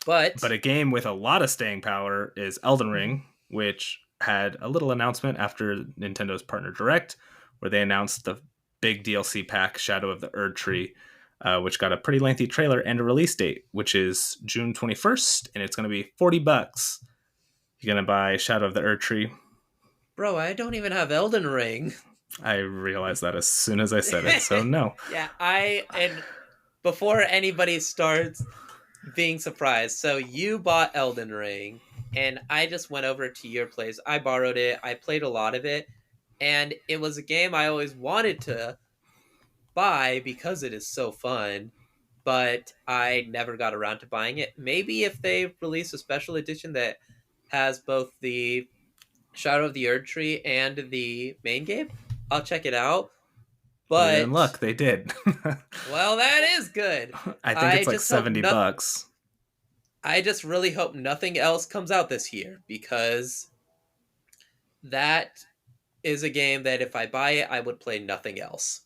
But a game with a lot of staying power is Elden Ring, which had a little announcement after Nintendo's Partner Direct, where they announced the big DLC pack, Shadow of the Erd Tree. which got a pretty lengthy trailer and a release date, which is June 21st, and it's going to be $40. You're going to buy Shadow of the Erdtree. Bro, I don't even have Elden Ring. I realized that as soon as I said it, so no. Yeah, and before anybody starts being surprised, so you bought Elden Ring, and I just went over to your place. I borrowed it. I played a lot of it, and it was a game I always wanted to buy because it is so fun, but I never got around to buying it. Maybe if they release a special edition that has both the Shadow of the Erdtree and the main game, I'll check it out. Well, you're in But luck. They did. well, that is good. I think it's like just hope $70. I just really hope nothing else comes out this year, because that is a game that if I buy it, I would play nothing else.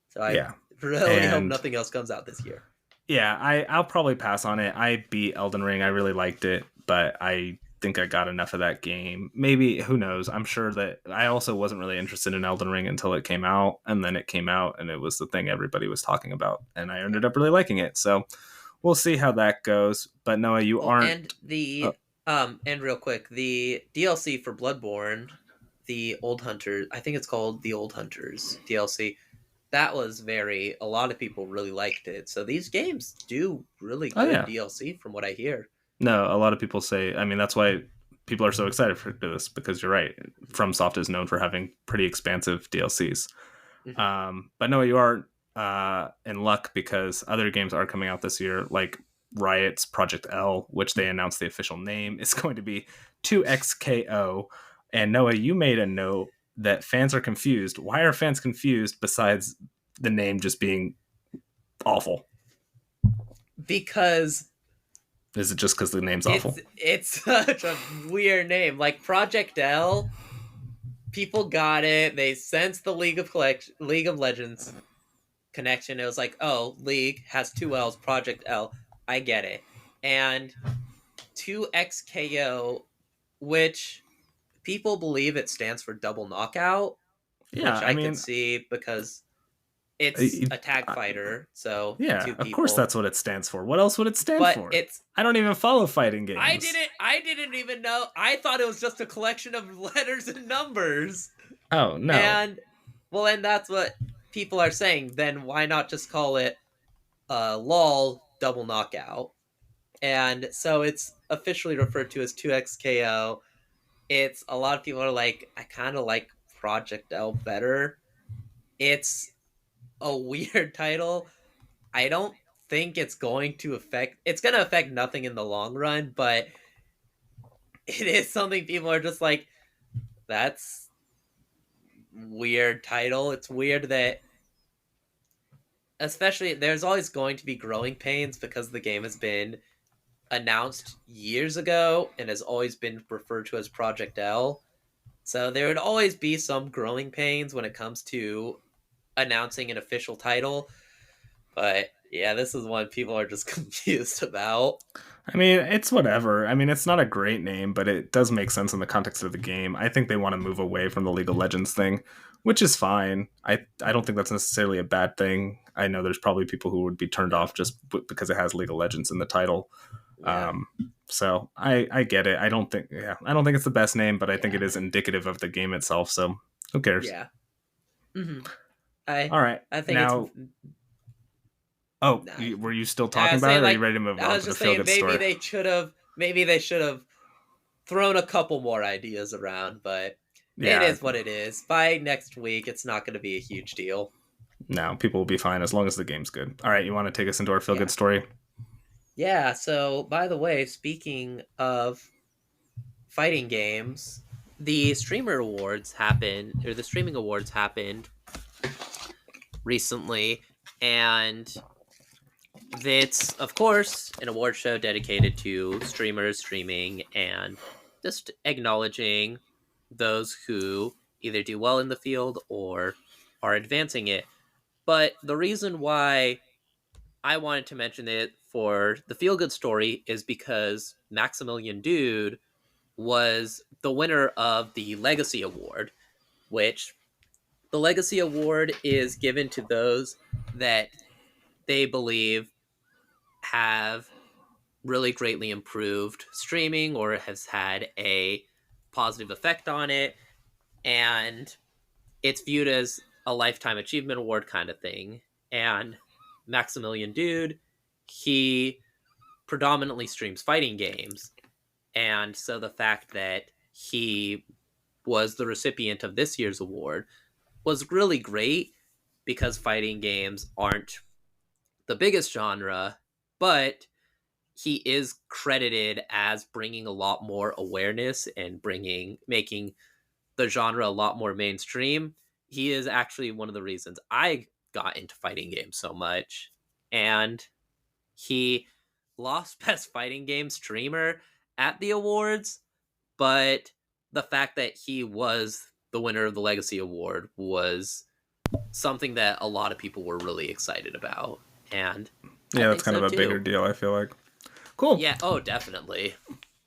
So I Yeah. really hope And nothing else comes out this year. yeah, I'll probably pass on it. I beat Elden Ring. I really liked it, but I think I got enough of that game. Maybe, who knows? I'm sure that I also wasn't really interested in Elden Ring until it came out, and then it came out and it was the thing everybody was talking about, and I ended up really liking it. So we'll see how that goes. But Noah, you Well, aren't. and the and real quick, the DLC for Bloodborne, the Old Hunters, I think it's called the Old Hunters DLC. That was a lot of people really liked it. So these games do really Oh good yeah, DLC from what I hear. no, a lot of people say. I mean, that's why people are so excited for this, because you're right. FromSoft is known for having pretty expansive DLCs. Mhm. But no, you are in luck, because other games are coming out this year, like Riot's Project L, which they announced the official name is going to be 2XKO. And Noah, you made a note that fans are confused. Why are fans confused besides the name just being awful? Because Is it just because the name's awful? it's such a weird name. Like Project L, people got it. They sensed the League of Legends connection. It was like, oh, League has two L's, Project L. I get it. And 2XKO, which people believe it stands for double knockout, Yeah, which I I could mean, see because it's it, a tag fighter, so yeah, two of course people. that's what it stands for. What else would it stand But for? it's I don't even follow fighting games. I didn't even know. I thought it was just a collection of letters and numbers. Oh no. And well, and that's what people are saying. Then why not just call it LOL double knockout? And so it's officially referred to as 2XKO. It's a lot of people are like, I kind of like Project L better. It's a weird title. I don't think it's going to affect. It's going to affect nothing in the long run, but it is something people are just like, that's weird title. It's weird that, especially, there's always going to be growing pains because the game has been announced years ago and has always been referred to as Project L. So there would always be some growing pains when it comes to announcing an official title. But yeah, this is one people are just confused about. I mean, it's whatever. I mean, it's not a great name, but it does make sense in the context of the game. I think they want to move away from the League of Legends thing, which is fine. I don't think that's necessarily a bad thing. I know there's probably people who would be turned off just because it has League of Legends in the title. Yeah. So I get it. I don't think it's the best name, but I think Yeah. it is indicative of the game itself. So who cares? Yeah. Mm-hmm. All right. I think Now, it's. oh, Nah, were you still I talking was about it, saying, or are you like, ready to move I on was to the just feel saying good story? maybe they should have thrown a couple more ideas around, but it Yeah, is what it is. By next week, it's not going to be a huge deal. no, people will be fine as long as the game's good. All right, you want to take us into our feel Yeah. good story? Yeah, so by the way, speaking of fighting games, the streaming awards happened recently, and it's of course an award show dedicated to streamers streaming and just acknowledging those who either do well in the field or are advancing it. But the reason why I wanted to mention it for the feel good story is because Maximilian Dude was the winner of the Legacy Award, which the Legacy Award is given to those that they believe have really greatly improved streaming or has had a positive effect on it. And it's viewed as a lifetime achievement award kind of thing. And Maximilian Dude, he predominantly streams fighting games. And so the fact that he was the recipient of this year's award was really great because fighting games aren't the biggest genre, but he is credited as bringing a lot more awareness and making the genre a lot more mainstream. He is actually one of the reasons I got into fighting games so much. And he lost best fighting game streamer at the awards, but the fact that he was the winner of the Legacy Award was something that a lot of people were really excited about. And I Yeah, that's think kind so of a bigger too. deal, I feel like. Cool. Yeah, oh, definitely.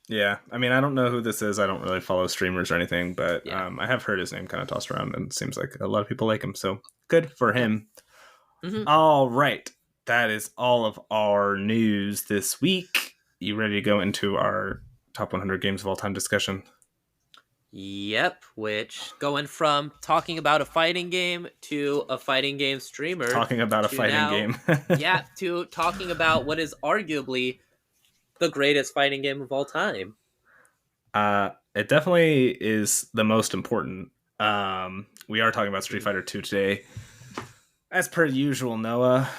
Yeah, I mean, I don't know who this is. I don't really follow streamers or anything, but Yeah. I have heard his name kind of tossed around, and it seems like a lot of people like him. So good for Yeah. him. Mm-hmm. All right, that is all of our news this week. You ready to go into our top 100 games of all time discussion? Yep, which going from talking about a fighting game to a fighting game streamer Talking about a to fighting now, game. yeah, to talking about what is arguably the greatest fighting game of all time. It definitely is the most important. We are talking about Street Fighter 2 today. As per usual, Noah,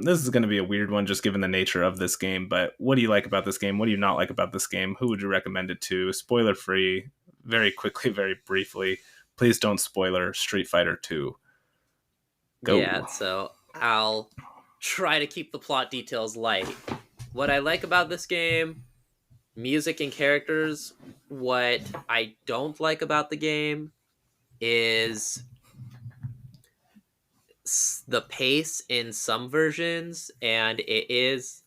this is going to be a weird one just given the nature of this game, but what do you like about this game? What do you not like about this game? Who would you recommend it to? Spoiler free, very quickly, very briefly. Please don't spoiler Street Fighter 2. Go. Yeah, so I'll try to keep the plot details light. What I like about this game, music and characters. What I don't like about the game is the pace in some versions, and it is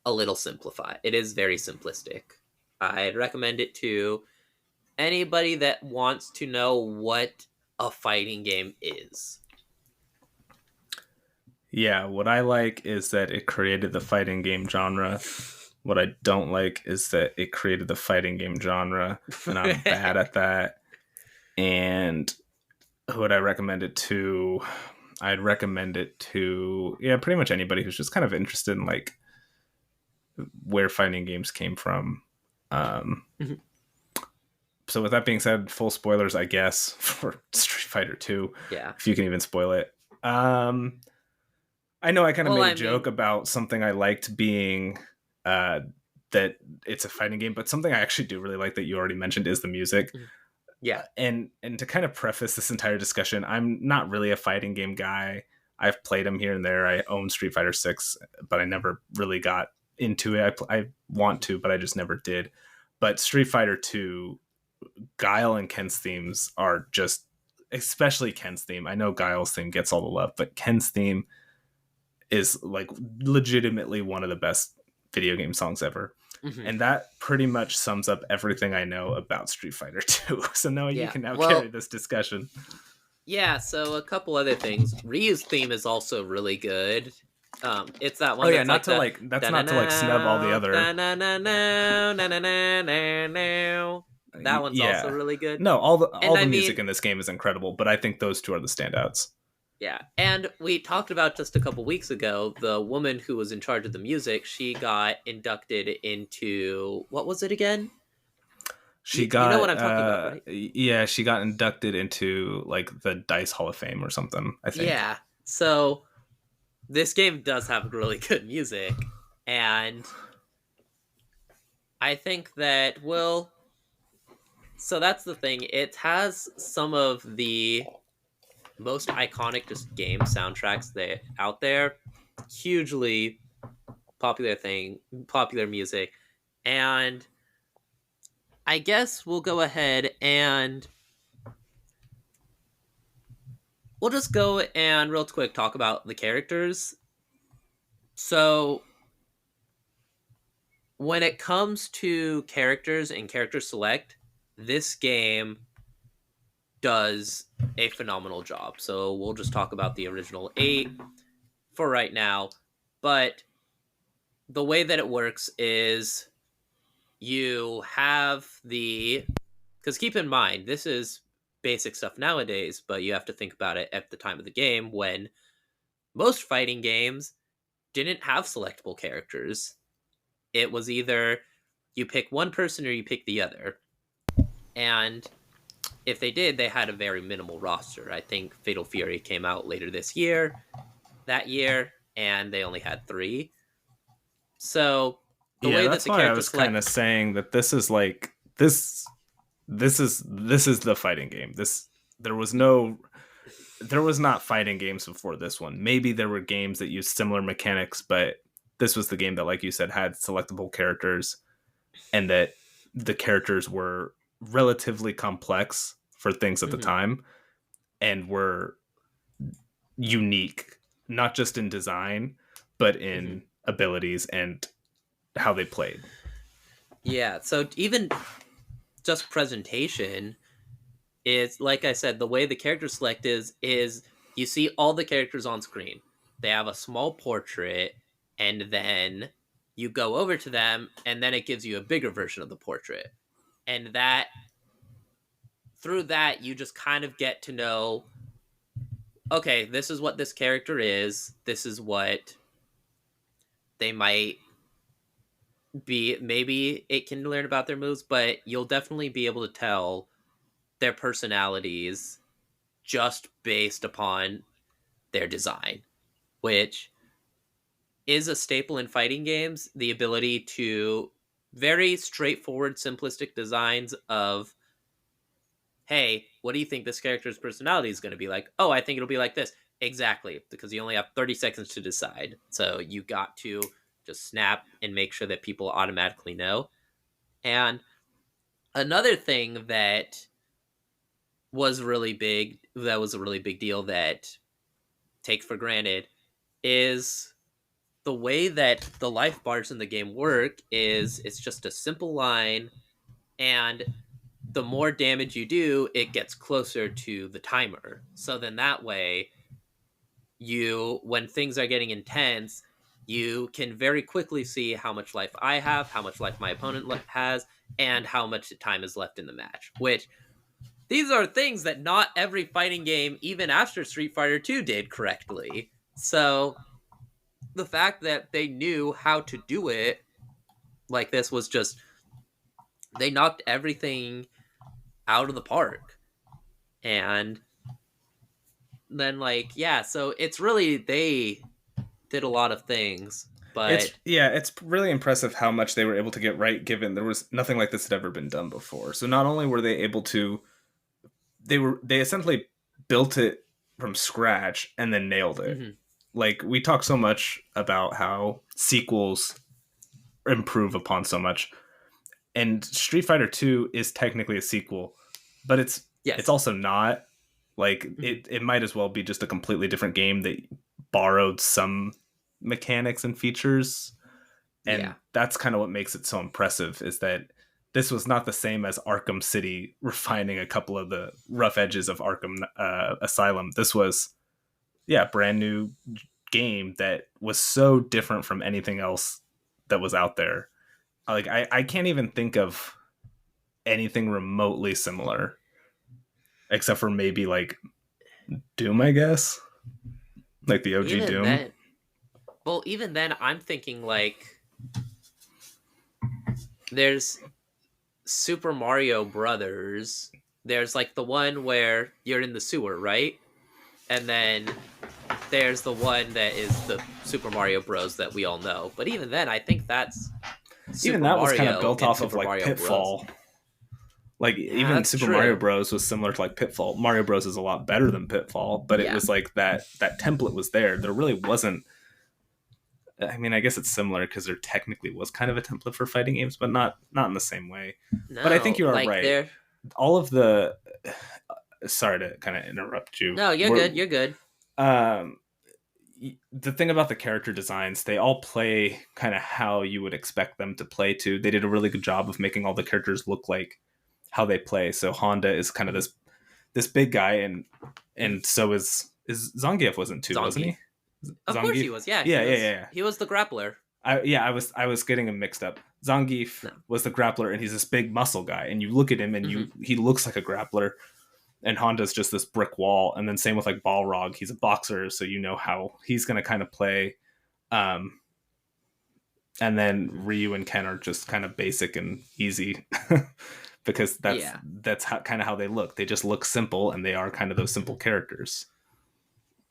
a little simplified. It is very simplistic. I'd recommend it to anybody that wants to know what a fighting game is. Yeah, what I like is that it created the fighting game genre. What I don't like is that it created the fighting game genre, and I'm bad at that. And who would I recommend it to? I'd recommend it to, yeah, pretty much anybody who's just kind of interested in like where fighting games came from. Mhm. So with that being said, full spoilers, I guess, for Street Fighter 2, Yeah. if you can even spoil it. I know I kind of Well, made a I joke mean, about something I liked being that it's a fighting game, but something I actually do really like that you already mentioned is the music. yeah. And to kind of preface this entire discussion, I'm not really a fighting game guy. I've played them here and there. I own Street Fighter 6, but I never really got into it. I want to, but I just never did. But Street Fighter 2, Guile and Ken's themes are just, especially Ken's theme. I know Guile's theme gets all the love, but Ken's theme is like legitimately one of the best video game songs ever. Mm-hmm. And that pretty much sums up everything I know about Street Fighter 2. So Noah, you Yeah. can now Well, carry this discussion. yeah, so a couple other things. Ryu's theme is also really good. It's that one. Oh yeah, that's not to like that's not to like snub all the other. That one's also Yeah. really good. No, all And the I music mean, in this game is incredible, but I think those two are the standouts. yeah. And we talked about just a couple weeks ago the woman who was in charge of the music. She got inducted into what was it again? She You got know what I'm talking about, right? yeah, she got inducted into like the Dice Hall of Fame or something, I think. Yeah. So this game does have really good music, and I think that so that's the thing. It has some of the most iconic just game soundtracks that out there. Hugely popular music, and I guess we'll go ahead and we'll just go and real quick talk about the characters. So when it comes to characters and character select, this game does a phenomenal job. So we'll just talk about the original 8. for right now. But the way that it works is you have the, because keep in mind this is basic stuff nowadays, but you have to think about it at the time of the game when most fighting games didn't have selectable characters. It was either you pick one person or you pick the other. And if they did, they had a very minimal roster. I think Fatal Fury came out later that year, and they only had 3. So the Yeah, way that that's the why I character was kind select, of saying that this is like this is the fighting game. There was no there was not fighting games before this one. Maybe there were games that used similar mechanics, but this was the game that, like you said, had selectable characters and that the characters were relatively complex for things at the Mhm, time and were unique, not just in design, but mhm. in abilities and how they played. Yeah. So even just presentation is, like I said, the way the character select is you see all the characters on screen. They have a small portrait, and then you go over to them, and then it gives you a bigger version of the portrait. And that through that you just kind of get to know, okay, this is what this character is. This is what they might be. Maybe it can learn about their moves, but you'll definitely be able to tell their personalities just based upon their design, which is a staple in fighting games. The ability to very straightforward, simplistic designs of, hey, what do you think this character's personality is going to be like? Oh, I think it'll be like this. Exactly, because you only have 30 seconds to decide. So you got to just snap and make sure that people automatically know. And another thing that was a really big deal that take for granted is the way that the life bars in the game work is it's just a simple line, and the more damage you do, it gets closer to the timer. So then that way, you when things are getting intense, you can very quickly see how much life I have, how much life my opponent has, and how much time is left in the match. Which these are things that not every fighting game, even after Street Fighter 2, did correctly. So the fact that they knew how to do it like this was just, they knocked everything out of the park. And then, like, yeah, so it's really, they did a lot of things, but It's really impressive how much they were able to get right given there was nothing like this had ever been done before. So not only were they able to they essentially built it from scratch and then nailed it. mhm, Like we talk so much about how sequels improve upon so much, and Street Fighter 2 is technically a sequel, but it's yes, also not. Like mhm, it might as well be just a completely different game that borrowed some mechanics and features, and yeah, that's kind of what makes it so impressive is that this was not the same as Arkham City refining a couple of the rough edges of Arkham Asylum. This was brand new game that was so different from anything else that was out there. Like I can't even think of anything remotely similar except for maybe like Doom, I guess. Like the OG even Doom. then, well, even then, I'm thinking like there's Super Mario Brothers. There's like the one where you're in the sewer, right? And then there's the one that is the Super Mario Bros. That we all know. But even then, I think that's Even Super that was kind of Mario built and off of Super like Mario Bros. Pitfall. Like Yeah, even that's Super Mario true. Bros was similar to like Pitfall. Mario Bros is a lot better than Pitfall, but it Yeah. was like that template was there. There really wasn't. I mean, I guess it's similar because there technically was kind of a template for fighting games, but not in the same way. But I think No, you are like right. there. All of the sorry to kind of interrupt you. No, you're good. You're good. Um, the thing about the character designs, they all play kind of how you would expect them to play too. They did a really good job of making all the characters look like how they play. So Honda is kind of Mhm, this big guy, mhm. and so is Zangief wasn't too, wasn't Zangief. he? Of course he Zangief. was. Yeah, Yeah, yeah, yeah, yeah. he was the grappler. I was getting him mixed up. Zangief No. was the grappler, and he's this big muscle guy. And you look at him, and Hmm. he looks like a grappler. And Honda's just this brick wall. And then same with like Balrog, he's a boxer, so you know how he's gonna kind of play. Um, and then Ryu and Ken are just kind of basic and easy. Because Yeah. that's how, kind of how they look. They just look simple, and they are kind of those simple characters.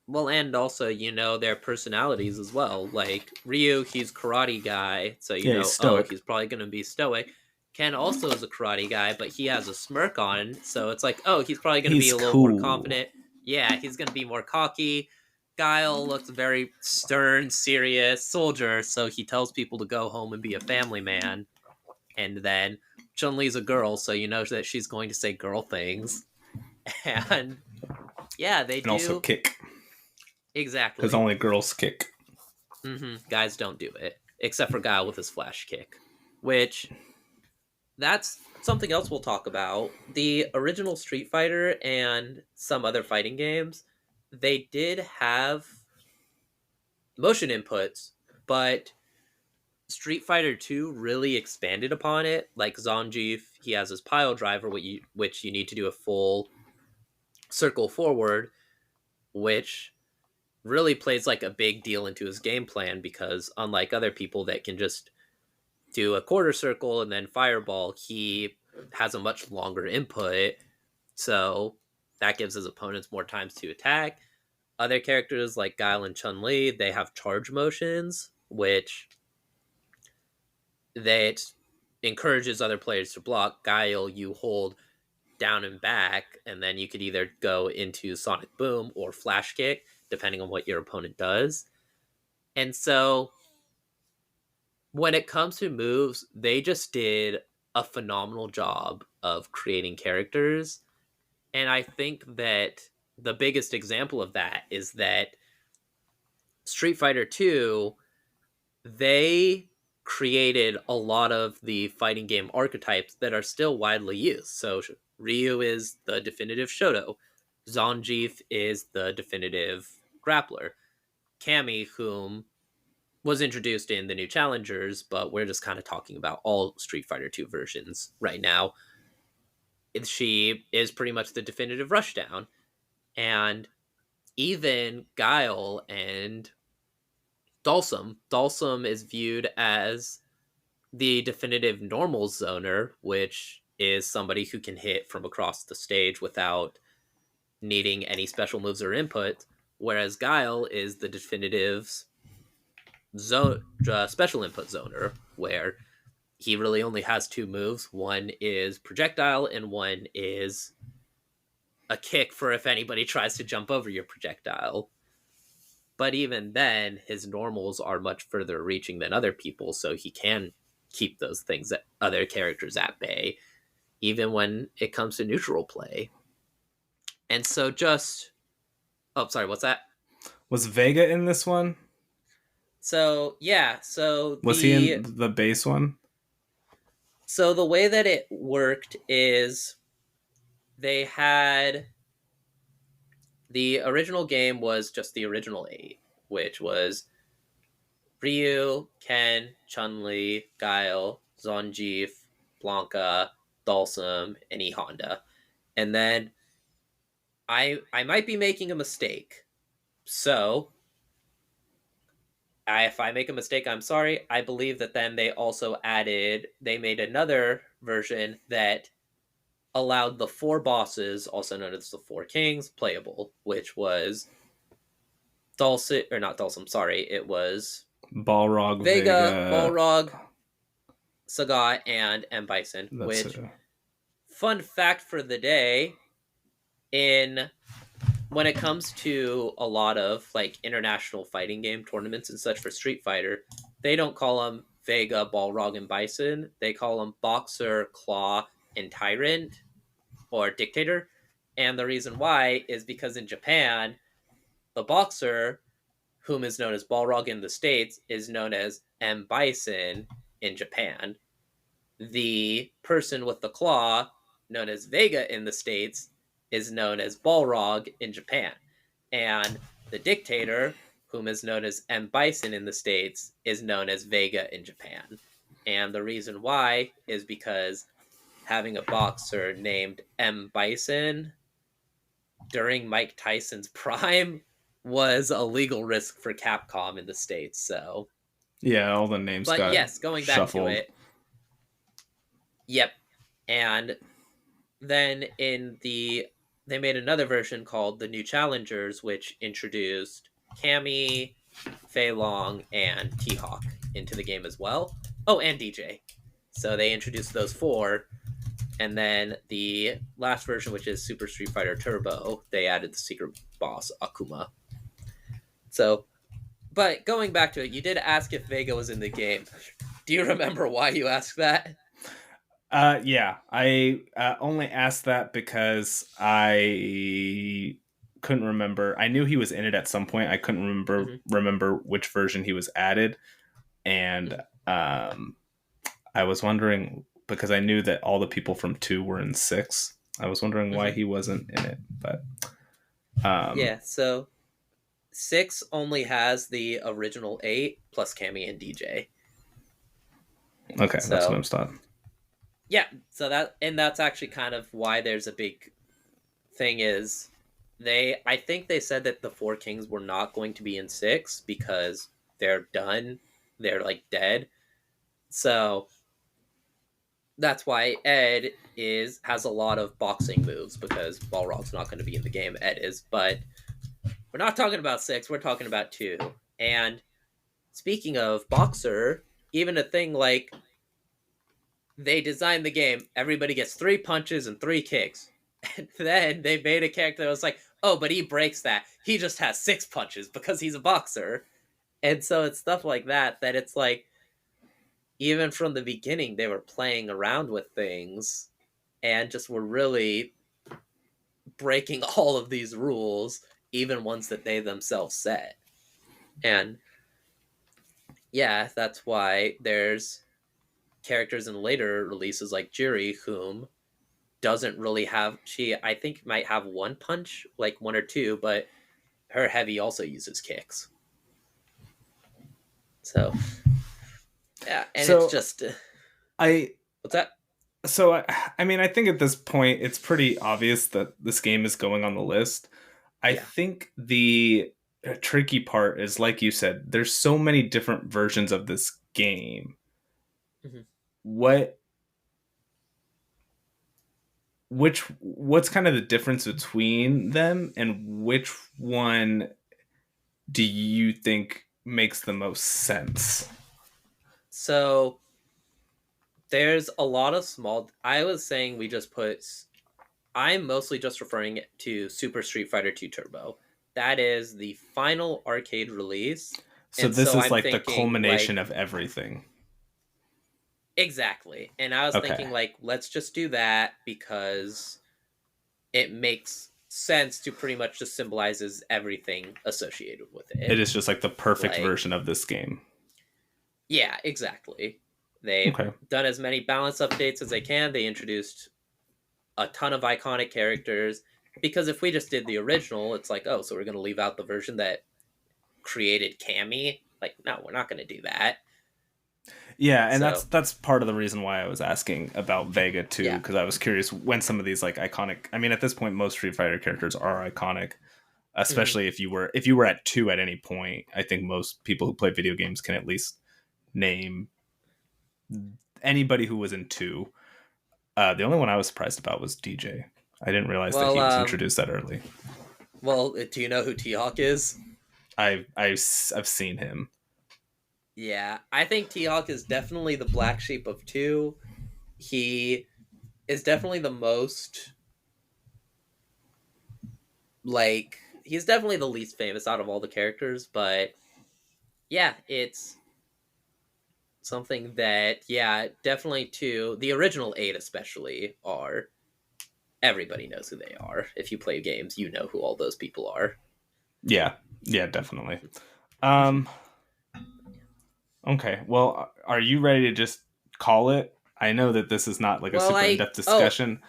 Well, and also, their personalities as well. Like Ryu, he's karate guy, so Yeah, he's oh, stoic. he's probably going to be stoic. Ken also is a karate guy, but he has a smirk on, so it's like, oh, he's probably going to be He's a little more cool. confident. Yeah, he's going to be more cocky. Guile looks very stern, serious soldier, so he tells people to go home and be a family man. And then Chun-Li's a girl, so you know that she's going to say girl things. And yeah, they And do also kick, exactly. because only girls kick. Guys don't do it, except for Guile with his flash kick, which that's something else we'll talk about. The original Street Fighter and some other fighting games, they did have motion inputs, but Street Fighter 2 really expanded upon it. Like Zangief, he has his pile driver, which you need to do a full circle forward, which really plays like a big deal into his game plan because unlike other people that can just do a quarter circle and then fireball, he has a much longer input. So that gives his opponents more times to attack. Other characters like Guile and Chun-Li, they have charge motions, which that encourages other players to block. Guile, you hold down and back, and then you could either go into Sonic Boom or Flash Kick, depending on what your opponent does. And so when it comes to moves, they just did a phenomenal job of creating characters. And I think that the biggest example of that is that Street Fighter 2, they created a lot of the fighting game archetypes that are still widely used. So Ryu is the definitive Shoto, Zangief is the definitive grappler, Cammy, whom was introduced in the new challengers, but we're just kind of talking about all Street Fighter 2 versions right now. She is pretty much the definitive Rushdown. And even Guile and Dalsum is viewed as the definitive normal zoner, which is somebody who can hit from across the stage without needing any special moves or input, whereas Guile is the definitive special input zoner, where he really only has two moves. One is projectile, and one is a kick for if anybody tries to jump over your projectile. But even then, his normals are much further reaching than other people, so he can keep those things that other characters at bay, even when it comes to neutral play. And so just oh, sorry, what's that? Was Vega in this one? So yeah, so Was he in the base one? So the way that it worked is they had the original game was just the original 8, which was Ryu, Ken, Chun-Li, Guile, Zangief, Blanca, Dalsum, and E Honda. And then I might be making a mistake. So if I make a mistake, I'm sorry. I believe that then they made another version that allowed the 4 bosses, also known as the 4 kings, playable, which was Dulcet, or not Dulcim, sorry, it was Balrog, Vega, Balrog, Sagat, and M. Bison, which, fun fact for the day, when it comes to a lot of like international fighting game tournaments and such for Street Fighter, they don't call them Vega, Balrog, and Bison. They call them Boxer, Claw, and Tyrant, or Dictator. And the reason why is because in Japan, the Boxer, whom is known as Balrog in the States, is known as M. Bison in Japan. The person with the claw, known as Vega in the States, is known as Balrog in Japan. And the Dictator, whom is known as M. Bison in the States, is known as Vega in Japan. And the reason why is because having a boxer named M. Bison during Mike Tyson's prime was a legal risk for Capcom in the States. So, Yeah, all the names but got yes, going back to shuffled. it, yep. And then they made another version called the New Challengers, which introduced Cammy, Fei Long, and T Hawk into the game as well. Oh, and DJ. So they introduced those four, and then the last version, which is Super Street Fighter Turbo, they added the secret boss Akuma. So, but going back to it, you did ask if Vega was in the game. Do you remember why you asked that? Yeah, I only asked that because I couldn't remember. I knew he was in it at some point. I couldn't remember which version he was added, and I was wondering because I knew that all the people from 2 were in 6. I was wondering why he wasn't in it, but Yeah. So 6 only has the original 8 plus Cammy and DJ. okay, that's what So I'm starting. yeah, so that's actually kind of why there's a big thing is I think they said that the Four Kings were not going to be in 6 because they're done. They're like dead. So that's why Ed has a lot of boxing moves because Balrog's not going to be in the game. Ed is, but we're not talking about 6. We're talking about 2. And speaking of boxer, even a thing like they designed the game, everybody gets 3 punches and 3 kicks. And then they made a character that was like, oh, but he breaks that. He just has 6 punches because he's a boxer. And so it's stuff like that it's like, even from the beginning, they were playing around with things and just were really breaking all of these rules, even ones that they themselves set. And yeah, that's why there's characters in later releases like Jiri, whom doesn't really have, she I think might have 1 punch, like 1 or 2, but her heavy also uses kicks. So yeah, and So it's just I what's that? so I mean I think at this point it's pretty obvious that this game is going on the list. I Yeah. think the tricky part is like you said, there's so many different versions of this game. Mhm. What what's kind of the difference between them and which one do you think makes the most sense? So there's a lot of small, I was saying we just put, I'm mostly just referring to Super Street Fighter 2 Turbo. That is the final arcade release. So And this so is I'm like the thinking culmination like of everything. exactly. And I was Okay. thinking like let's just do that because it makes sense to pretty much just symbolizes everything associated with It it. is just like the perfect Like version of this game. yeah, exactly. They've Okay. done as many balance updates as they can. They introduced a ton of iconic characters because if we just did the original, it's like, oh, so we're going to leave out the version that created Cammy? Like, no, we're not going to do that. Yeah, and So, that's part of the reason why I was asking about Vega too, yeah. because I was curious when some of these like iconic. I mean, at this point, most Street Fighter characters are iconic, Mhm. especially if you were at 2 at any point. I think most people who play video games can at least name anybody who was in 2. The only one I was surprised about was DJ. I didn't realize that Well, he was introduced that early. do you know who T Hawk is? I've seen him. Yeah, I think T Hawk is definitely the black sheep of 2. He is definitely the most, like, he's definitely the least famous out of all the characters, but yeah, it's something that, yeah, definitely 2. The original 8, especially, are. Everybody knows who they are. If you play games, you know who all those people are. Yeah, yeah, definitely. Um, okay. Well, are you ready to just call it? I know that this is not like a Well, super in-depth oh, discussion.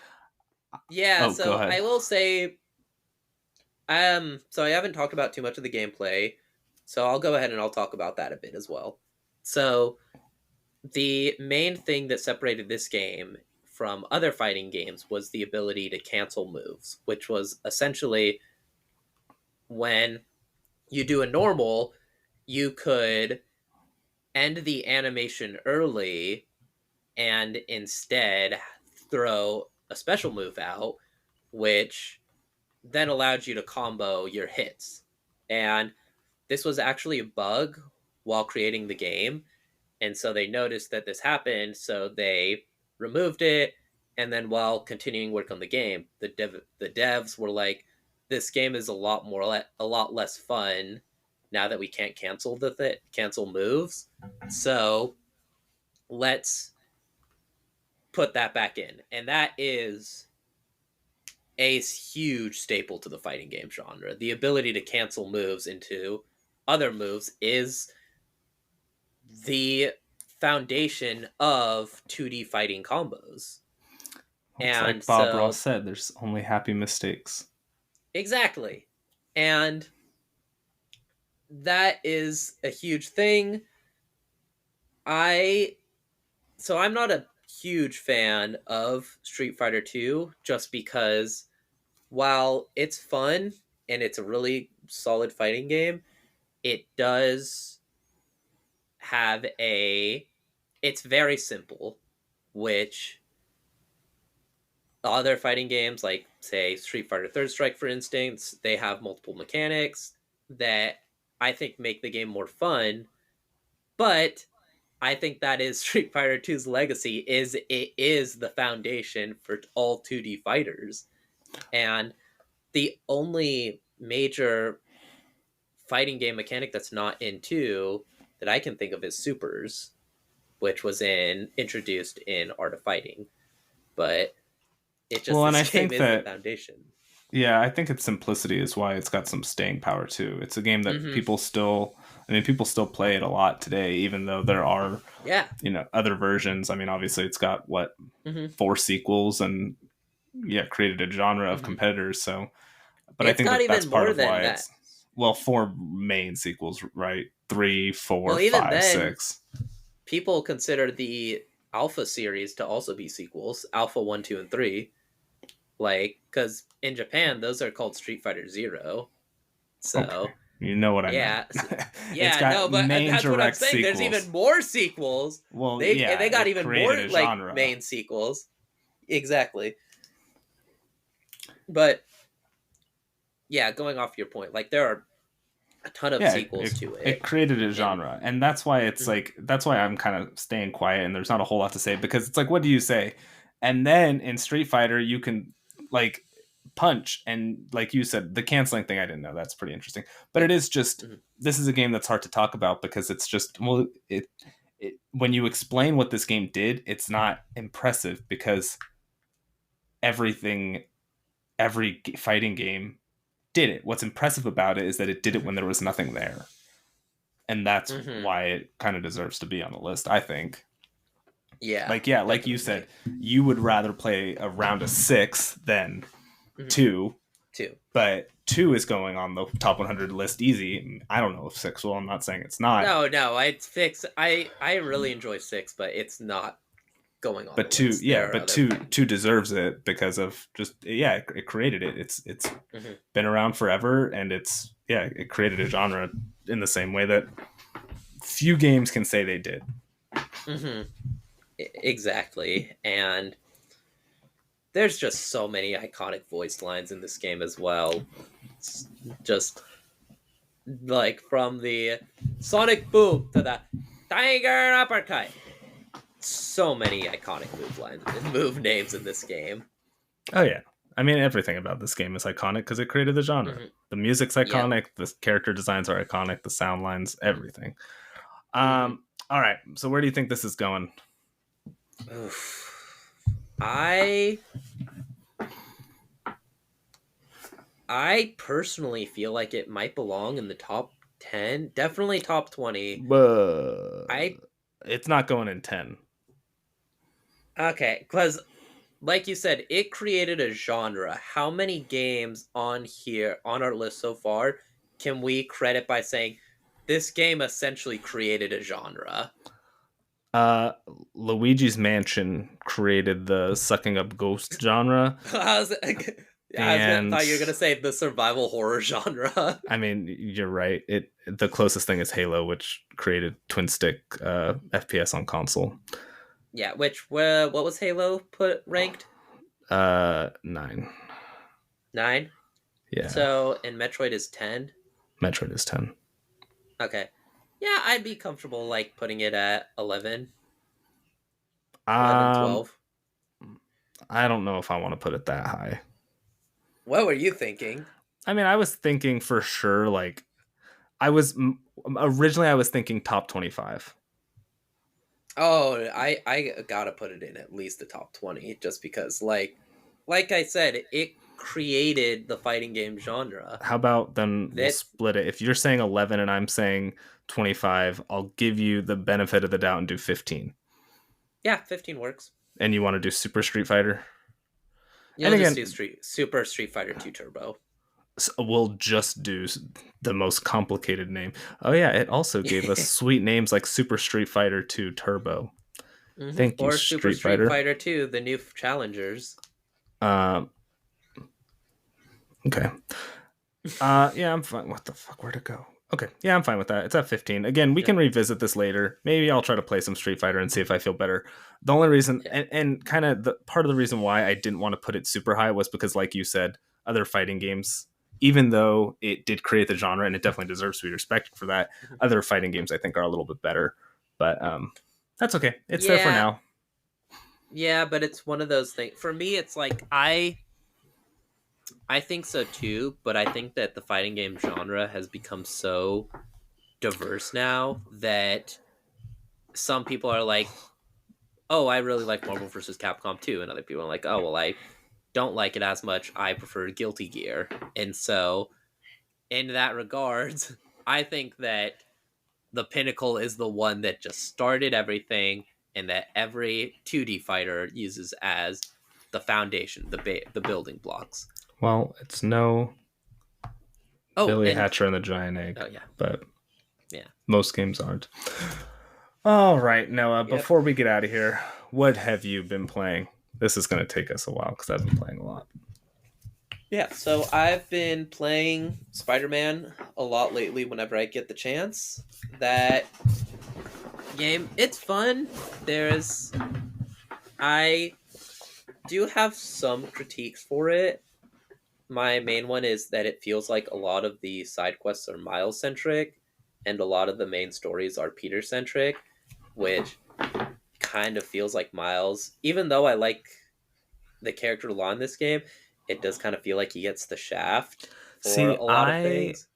yeah, Oh, go so ahead. I will say, so I haven't talked about too much of the gameplay. So I'll go ahead and I'll talk about that a bit as well. So the main thing that separated this game from other fighting games was the ability to cancel moves, which was essentially when you do a normal, you could end the animation early and instead throw a special move out, which then allowed you to combo your hits. And this was actually a bug while creating the game. And so they noticed that this happened, so they removed it. And then while continuing work on the game, the devs were like, "This game is a lot less fun now that we can't cancel moves. So let's put that back in." And that is a huge staple to the fighting game genre. The ability to cancel moves into other moves is the foundation of 2D fighting combos. It's And like Bob Ross so, said, there's only happy mistakes. exactly. And that is a huge thing. I I'm not a huge fan of Street Fighter 2 just because while it's fun and it's a really solid fighting game, it does have a it's very simple, which other fighting games like say Street Fighter Third Strike for instance, they have multiple mechanics that I think make the game more fun, but I think that is Street Fighter Two's legacy is it is the foundation for all 2D fighters. And the only major fighting game mechanic that's not in 2 that I can think of is supers, which was introduced in Art of Fighting. But it just Well, and I this game think is the that, foundation. yeah, I think its simplicity is why it's got some staying power too. It's a game that Mm-hmm. people still, I mean, people still play it a lot today, even though there are, Yeah. other versions. I mean, obviously, it's got what, Mm-hmm. 4 sequels, and yeah, created a genre of Mm-hmm. competitors. So, but I It's think got that that's even part more of than why that. it's, well, 4 main sequels, right? Three, four, Well, even five, then, six. people consider the Alpha series to also be sequels. Alpha 1, 2, and 3. Like, because in Japan, those are called Street Fighter Zero. Okay, So, you know what I meant. yeah. It's Yeah, no, got but main that's what I'm direct saying. There's even sequels. more sequels. Well, They yeah, got it even created more, a like, genre. main sequels. Exactly. But, yeah, going off your point, like, there are a ton of Yeah, sequels to it it. created a And, genre, and that's why it's Mhm. like, that's why I'm kind of staying quiet and there's not a whole lot to say, because it's like, what do you say? And then in Street Fighter you can, like, punch, and like you said, the canceling thing, I didn't know, that's pretty interesting. But Yeah. it is just, Mhm. this is a game that's hard to talk about because it's just, well, when you explain what this game did, it's not impressive because everything, every fighting game did it. What's impressive about it is that it did it when there was nothing there, and that's Mhm. why it kind of deserves to be on the list, I think. Yeah, Like, yeah, like you definitely. said, you would rather play a round of 6 than Mhm. 2, Two. but 2 is going on the top 100 list easy. I don't know if 6 will. I'm not saying it's not, No, I fix. I really enjoy 6, but it's not going on the but 2, list. yeah, There are but other 2 fighting 2 games. deserves it because of just, yeah, it created it. It's Mhm. been around forever, and it's, yeah, it created a genre in the same way that few games can say they did. Mhm. Exactly, and there's just so many iconic voice lines in this game as well. It's just like from the Sonic Boom to the Tiger Uppercut. So many iconic move names in this game. Oh yeah, I mean, everything about this game is iconic because it created the genre. Hmm. The music's Yep. iconic, the character designs are iconic, the sound lines, everything. Hmm. All right, so where do you think this is going? I I personally feel like it might belong in the top 10, definitely top 20. I It's not going in 10. Okay, cuz like you said, it created a genre. How many games on here on our list so far can we credit by saying this game essentially created a genre. Uh, Luigi's Mansion created the sucking up ghost genre, I was, and thought you were gonna say the survival horror genre. I mean, you're right. The closest thing is Halo, which created twin stick FPS on console. Yeah, which what was Halo put ranked? 9. 9. Yeah, So and Metroid is 10. Metroid is 10. Okay. Yeah, I'd be comfortable like putting it at 11, 11, Um, 12. I don't know if I want to put it that high. What were you thinking? I mean, I was thinking for sure, like, originally I was thinking top 25. Oh, I gotta put it in at least the top 20, just because like I said, it created the fighting game genre. How about then we'll That split it? If you're saying 11 and I'm saying 25, I'll give you the benefit of the doubt and do 15. Yeah, 15 works. And you want to do Super Street Fighter? And You'll just do again, Super Street Fighter 2 Turbo. we'll just do the most complicated name. Oh yeah, it also gave us sweet names like Super Street Fighter 2 Turbo. Thank you, Or Super Street Street Fighter. Fighter 2, the new challengers. Um, okay. Yeah, I'm fine. What the fuck? Where'd it go? Okay, yeah, I'm fine with that. It's at 15. Again, we Yeah. can revisit this later. Maybe I'll try to play some Street Fighter and see if I feel better. The only reason, Yeah. and kind of the part of the reason why I didn't want to put it super high was because, like you said, other fighting games, even though it did create the genre and it definitely deserves to be respected for that, other fighting games I think are a little bit better. But that's okay. It's there for Yeah. now. Yeah, but it's one of those things. For me, it's like I think so too, but I think that the fighting game genre has become so diverse now that some people are like, "Oh, I really like Marvel vs. Capcom 2," and other people are like, "Oh, well, I don't like it as much. I prefer Guilty Gear." And so, in that regards, I think that the Pinnacle is the one that just started everything, and that every 2D fighter uses as the foundation, the building blocks. Well, it's no Oh, Billy and Hatcher and the Giant Egg, oh yeah, but yeah, most games aren't. All right, Noah, yep, before we get out of here, what have you been playing? This is going to take us a while because I've been playing a lot. yeah. So I've been playing Spider-Man a lot lately. Whenever I get the chance, that game, it's fun. I do have some critiques for it. My main one is that it feels like a lot of the side quests are Miles centric, and a lot of the main stories are Peter centric, which kind of feels like Miles. Even though I like the character a lot in this game, it does kind of feel like he gets the shaft for See, a lot of I things.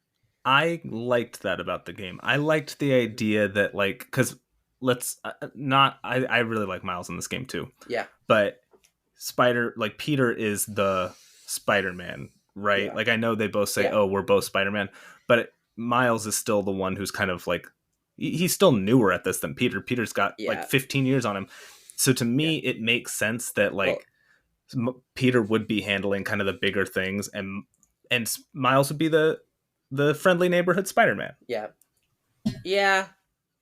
I liked that about the game. I liked the idea that like because let's not I really like Miles in this game too, Yeah, but Peter is the Spider-Man, right? yeah, Like I know they both say, yeah, "Oh, we're both Spider-Man," but Miles is still the one who's kind of like he's still newer at this than Peter. Peter's got like yeah, 15 years on him. So to yeah. me, it makes sense that Well, like Peter would be handling kind of the bigger things, and Miles would be the friendly neighborhood Spider-Man. yeah, yeah,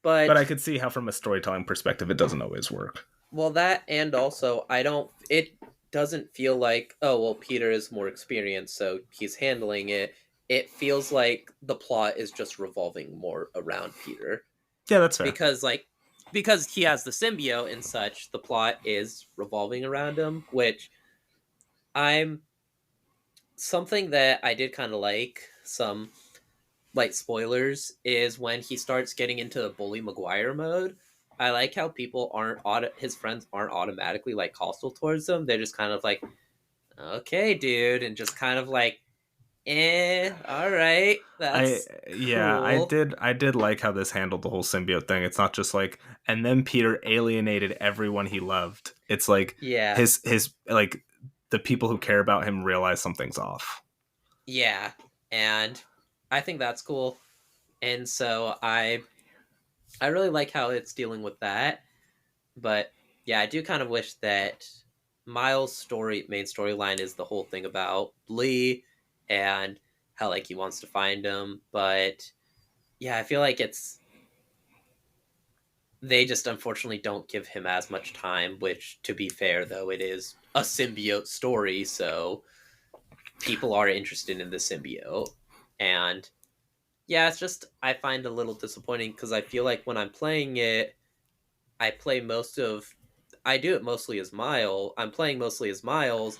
But but I could see how, from a storytelling perspective, it doesn't always work. well, that and also I don't. It doesn't feel like, oh well, Peter is more experienced, so he's handling it. It feels like the plot is just revolving more around Peter Yeah, that's fair. because because he has the symbiote and such. The plot is revolving around him, which I'm something that I did kind of like. Some like spoilers is when he starts getting into the bully Maguire mode. I like how people aren't his friends aren't automatically like hostile towards him. They're just kind of like, okay, dude, and just kind of like, all right, I that's yeah, cool. I did like how this handled the whole symbiote thing. It's not just like and then Peter alienated everyone he loved. It's like Yeah, his like the people who care about him realize something's off. yeah, and I think that's cool. And so I really like how it's dealing with that. But yeah, I do kind of wish that Miles' main storyline is the whole thing about Lee and how like he wants to find him, but yeah, I feel like it's they just unfortunately don't give him as much time, which to be fair though, it is a symbiote story, so people are interested in the symbiote. And yeah, it's just I find a little disappointing because I feel like when I'm playing it, I play most of I do it mostly as Miles. I'm playing mostly as Miles,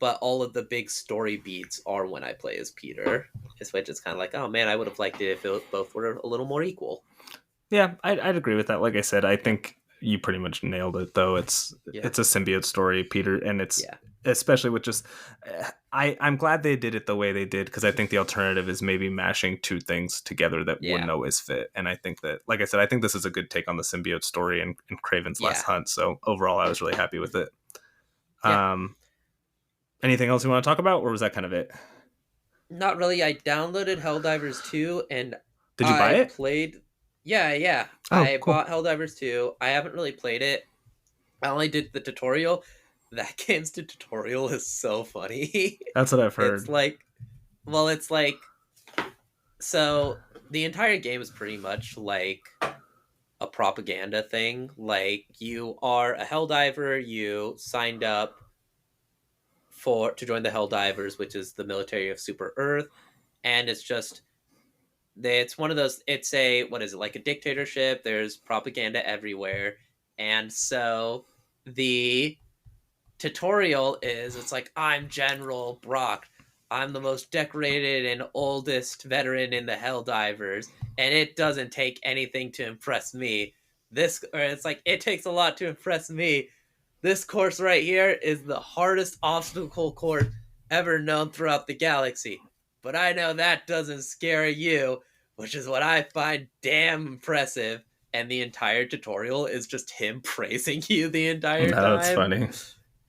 but all of the big story beats are when I play as Peter. Which is kind of like, oh man, I would have liked it if both were a little more equal. Yeah, I'd agree with that. Like I said, I think you pretty much nailed it. Though Yeah, it's a symbiote story, Peter, and it's yeah, especially with just I'm glad they did it the way they did because I think the alternative is maybe mashing two things together that wouldn't yeah, always fit. And I think that, like I said, I think this is a good take on the symbiote story and Craven's Last yeah, Hunt. So overall, I was really happy with it. yeah. Um, anything else you want to talk about, or was that kind of it? Not really. I downloaded Helldivers 2 and Did you buy I it? played. Yeah, yeah. Oh, I cool. bought Helldivers 2. I haven't really played it. I only did the tutorial. That game's tutorial is so funny. That's what I've It's heard. like, well, it's like, so the entire game is pretty much like a propaganda thing. Like, you are a Helldiver, you signed up for to join the Helldivers, which is the military of Super Earth, and it's one of those, it's a, what is it, like a dictatorship, there's propaganda everywhere. And so the tutorial is, it's like, I'm General Brock, I'm the most decorated and oldest veteran in the Helldivers, and it doesn't take anything to impress me. This, or it's like, it takes a lot to impress me. This course right here is the hardest obstacle course ever known throughout the galaxy, but I know that doesn't scare you, which is what I find damn impressive. And the entire tutorial is just him praising you the entire No, that's time. funny.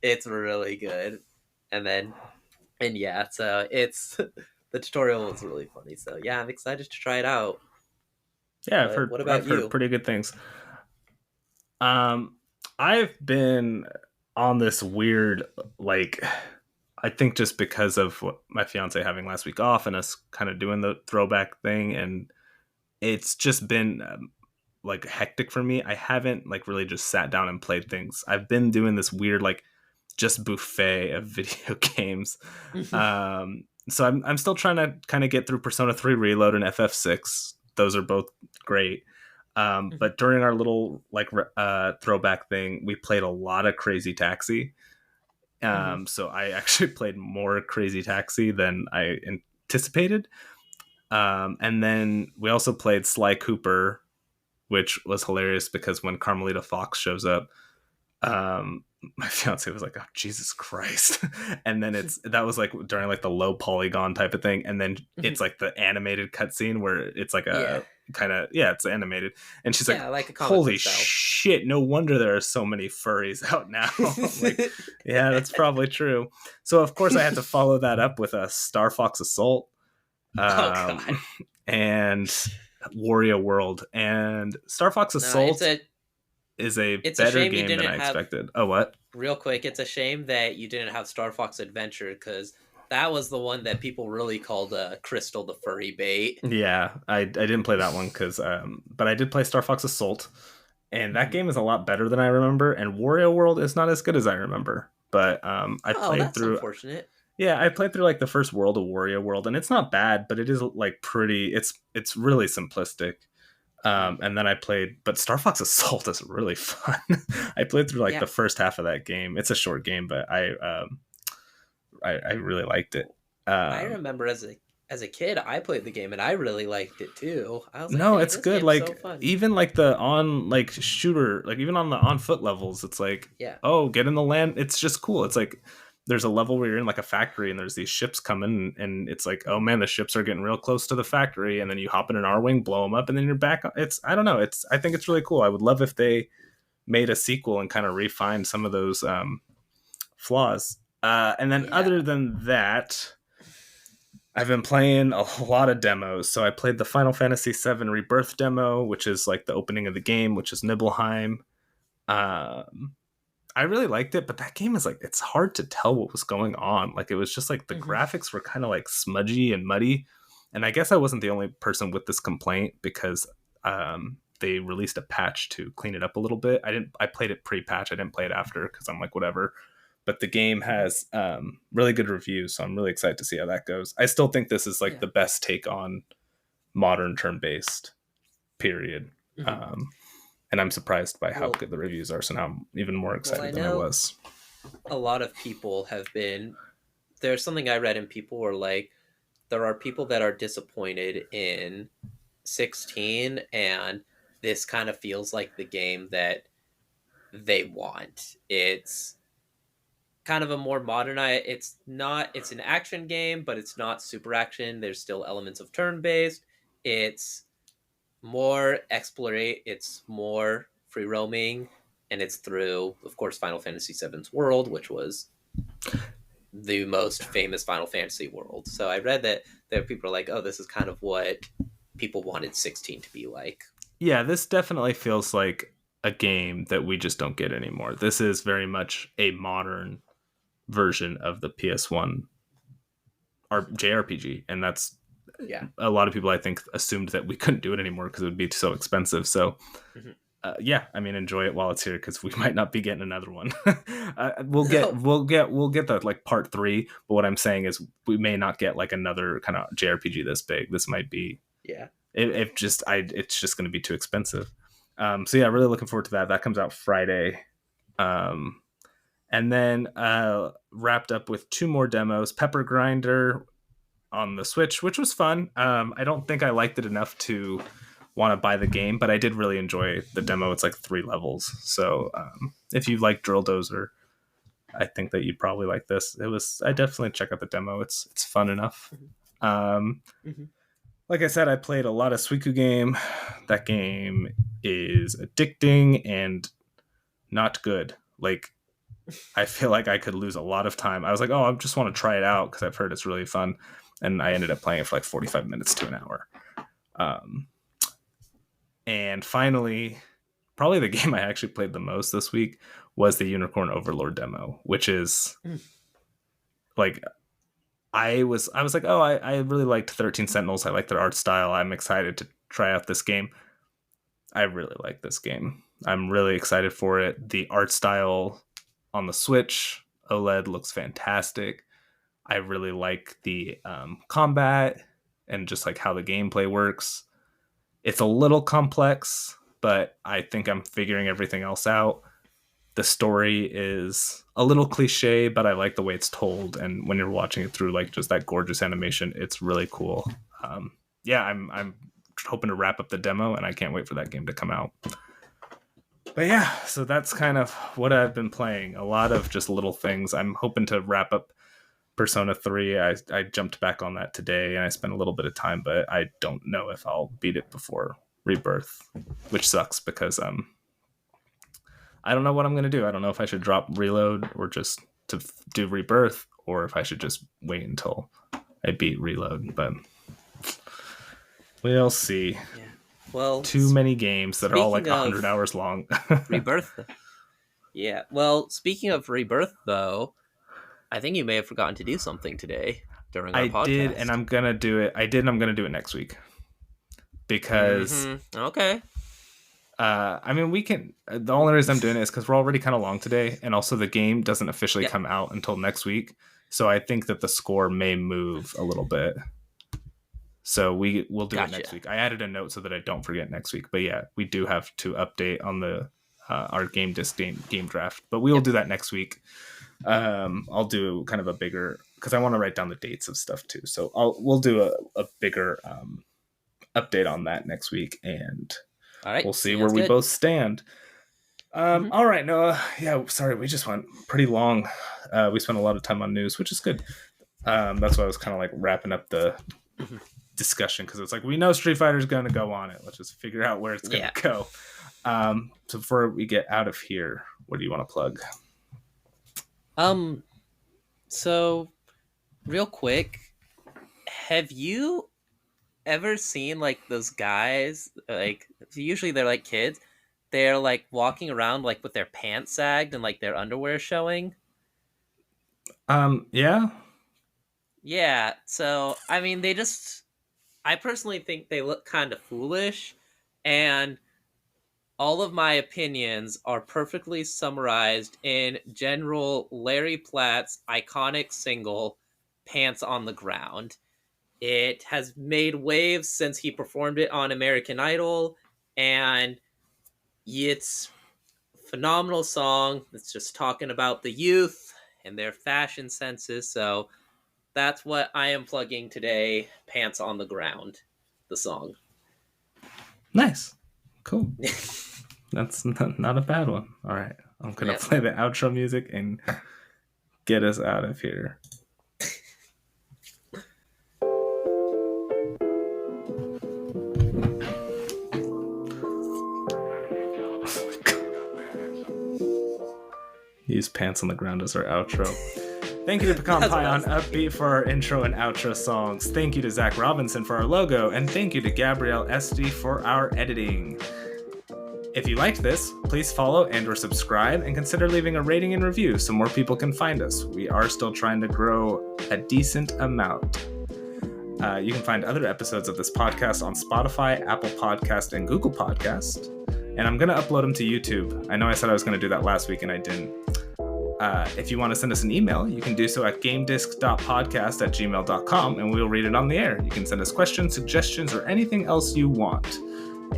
It's really good. And then, and yeah, so it's the tutorial was really funny. So yeah, I'm excited to try it out. Yeah, But what I've about heard you? pretty good things. Um, I've been on this weird, like, I think just because of what my fiance having last week off and us kind of doing the throwback thing, and it's just been like hectic for me. I haven't like really just sat down and played things. I've been doing this weird like just buffet of video games. So I'm still trying to kind of get through Persona 3 Reload and FF6. Those are both great. But during our little like throwback thing, we played a lot of Crazy Taxi. So I actually played more Crazy Taxi than I anticipated. And then we also played Sly Cooper, which was hilarious because when Carmelita Fox shows up, um, my fiance was like, "Oh Jesus Christ!" And then that was like during like the low polygon type of thing, and then it's like the animated cutscene where it's like Yeah. a kind of yeah, it's animated, and she's like, Yeah, like a comic "Holy book style. shit! No wonder there are so many furries out now." I'm like, yeah, that's probably true. So of course I had to follow that up with a Star Fox Assault, Oh um, god. and Wario World, and Star Fox No, it's Assault a is a it's a better shame you game than didn't I have expected. Oh, what? real quick, it's a shame that you didn't have Star Fox Adventure because that was the one that people really called Crystal the furry bait. Yeah, I didn't play that one because, but I did play Star Fox Assault, and that game is a lot better than I remember. And Wario World is not as good as I remember. But I Oh, played that's through, unfortunate. yeah, I played through like the first world of Wario World, and it's not bad, but it is like pretty. It's really simplistic. And then I played, but Star Fox Assault is really fun. I played through like Yeah, the first half of that game. It's a short game, but I really liked it. I Um, remember as a kid, I played the game and I really liked it too. I was like, No, hey, it's this good. game's so Like fun. even like the on like shooter, like even on the on foot levels, it's like, Yeah, oh, get in the land. It's just cool. It's like there's a level where you're in like a factory and there's these ships coming and it's like, oh man, the ships are getting real close to the factory, and then you hop in an R wing, blow them up, and then you're back. It's I don't know. It's I think it's really cool. I would love if they made a sequel and kind of refined some of those flaws. And then yeah. other than that, I've been playing a lot of demos. So I played the Final Fantasy VII Rebirth demo, which is like the opening of the game, which is Nibelheim. Um, I really liked it, but that game is like it's hard to tell what was going on. Like it was just like the Hmm. graphics were kind of like smudgy and muddy, and I guess I wasn't the only person with this complaint because they released a patch to clean it up a little bit. I played it pre-patch. I didn't play it after because I'm like whatever. But the game has really good reviews, so I'm really excited to see how that goes. I still think this is like Yeah. the best take on modern turn-based. Period. Mhm. Um, and I'm surprised by how Well, good the reviews are. So now I'm even more well, I excited than I know was. a lot of people have been. There's something I read, and people were like, there are people that are disappointed in 16, and this kind of feels like the game that they want. It's kind of a more modernized. It's not. It's an action game, but it's not super action. There's still elements of turn based. It's more explorate. It's more free roaming, and it's through, of course, Final Fantasy VII's world, which was the most famous Final Fantasy world. So I read that there people are like, "Oh, this is kind of what people wanted 16 to be like." Yeah, this definitely feels like a game that we just don't get anymore. This is very much a modern version of the PS1 JRPG, and that's Yeah. a lot of people I think assumed that we couldn't do it anymore because it would be so expensive. So Mhm. yeah, I mean, enjoy it while it's here because we might not be getting another one. No. We'll get the like part 3. But what I'm saying is we may not get like another kind of JRPG this big. This might be Yeah. it just it's just going to be too expensive. So yeah, really looking forward to that. That comes out Friday. Um, and then wrapped up with 2 more demos. Pepper Grinder on the Switch, which was fun. I don't think I liked it enough to want to buy the game, but I did really enjoy the demo. It's like 3 levels. So if you like Drill Dozer, I think that you'd probably like this. I definitely check out the demo. It's fun enough. Um, Mm-hmm. like I said, I played a lot of Suiku Game. That game is addicting and not good. Like I feel like I could lose a lot of time. I was like, oh, I just want to try it out because I've heard it's really fun, and I ended up playing it for like 45 minutes to an hour. Um, and finally, probably the game I actually played the most this week was the Unicorn Overlord demo, which is like I was like, oh, I really liked 13 Sentinels. I like their art style. I'm excited to try out this game. I really like this game. I'm really excited for it. The art style on the Switch OLED looks fantastic. I really like the combat and just like how the gameplay works. It's a little complex, but I think I'm figuring everything else out. The story is a little cliche, but I like the way it's told. And when you're watching it through like just that gorgeous animation, it's really cool. Yeah, I'm hoping to wrap up the demo, and I can't wait for that game to come out. But yeah, so that's kind of what I've been playing. A lot of just little things. I'm hoping to wrap up Persona 3. I jumped back on that today and I spent a little bit of time, but I don't know if I'll beat it before Rebirth, which sucks because I don't know what I'm going to do. I don't know if I should drop Reload or just to do Rebirth, or if I should just wait until I beat Reload, but we'll see. Yeah. Well, Too many games that are all like speaking 100 of hours long. Rebirth, yeah. Well, speaking of Rebirth, though, I think you may have forgotten to do something today during our I did, and podcast. I'm going to do it. I did, and I'm going to do it next week because Mm-hmm. Okay. I mean, we can. The only reason I'm doing it is because we're already kind of long today, and also the game doesn't officially Yeah. come out until next week. So I think that the score may move a little bit. So we'll do it next Gotcha. week. I added a note so that I don't forget next week. But yeah, we do have to update on the our game disc game draft. But we will Yep. do that next week. I'll do kind of a bigger because I want to write down the dates of stuff too. So we'll do a bigger update on that next week, and All right. we'll see where Sounds we good. both stand. Mm-hmm. All right, Noah. Yeah, sorry, we just went pretty long. We spent a lot of time on news, which is good. That's why I was kind of like wrapping up the Mm-hmm. discussion because it's like we know Street Fighter's going to go on it. Let's just figure out where it's going to Yeah. go. So before we get out of here, what do you want to plug? So real quick, have you ever seen like those guys? Like usually they're like kids. They're like walking around like with their pants sagged and like their underwear showing. Yeah. Yeah. So I mean, they just I personally think they look kind of foolish, and all of my opinions are perfectly summarized in General Larry Platt's iconic single, Pants on the Ground. It has made waves since he performed it on American Idol, and it's a phenomenal song. It's just talking about the youth and their fashion senses. So that's what I am plugging today, Pants on the Ground, the song. Nice. Cool. That's not a bad one. All right. I'm going to play the outro music and get us out of here. Use Pants on the Ground as our outro. Thank you to Pecan Pie on Upbeat for our intro and outro songs. Thank you to Zach Robinson for our logo. And thank you to Gabrielle Esty for our editing. If you liked this, please follow and or subscribe and consider leaving a rating and review so more people can find us. We are still trying to grow a decent amount. You can find other episodes of this podcast on Spotify, Apple Podcast, and Google Podcast. And I'm going to upload them to YouTube. I know I said I was going to do that last week and I didn't. If you want to send us an email, you can do so at gamedisc.podcast@gmail.com and we'll read it on the air. You can send us questions, suggestions, or anything else you want.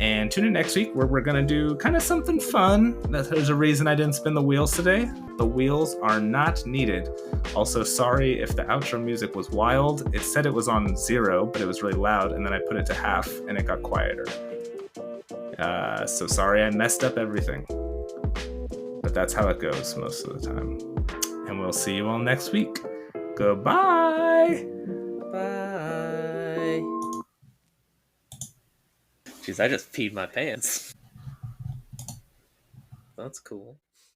And tune in next week where we're going to do kind of something fun. There's a reason I didn't spin the wheels today. The wheels are not needed. Also, sorry if the outro music was wild. It said it was on 0, but it was really loud, and then I put it to half, and it got quieter. So sorry I messed up everything. But that's how it goes most of the time. And we'll see you all next week. Goodbye! Bye. Jeez, I just peed my pants. That's cool.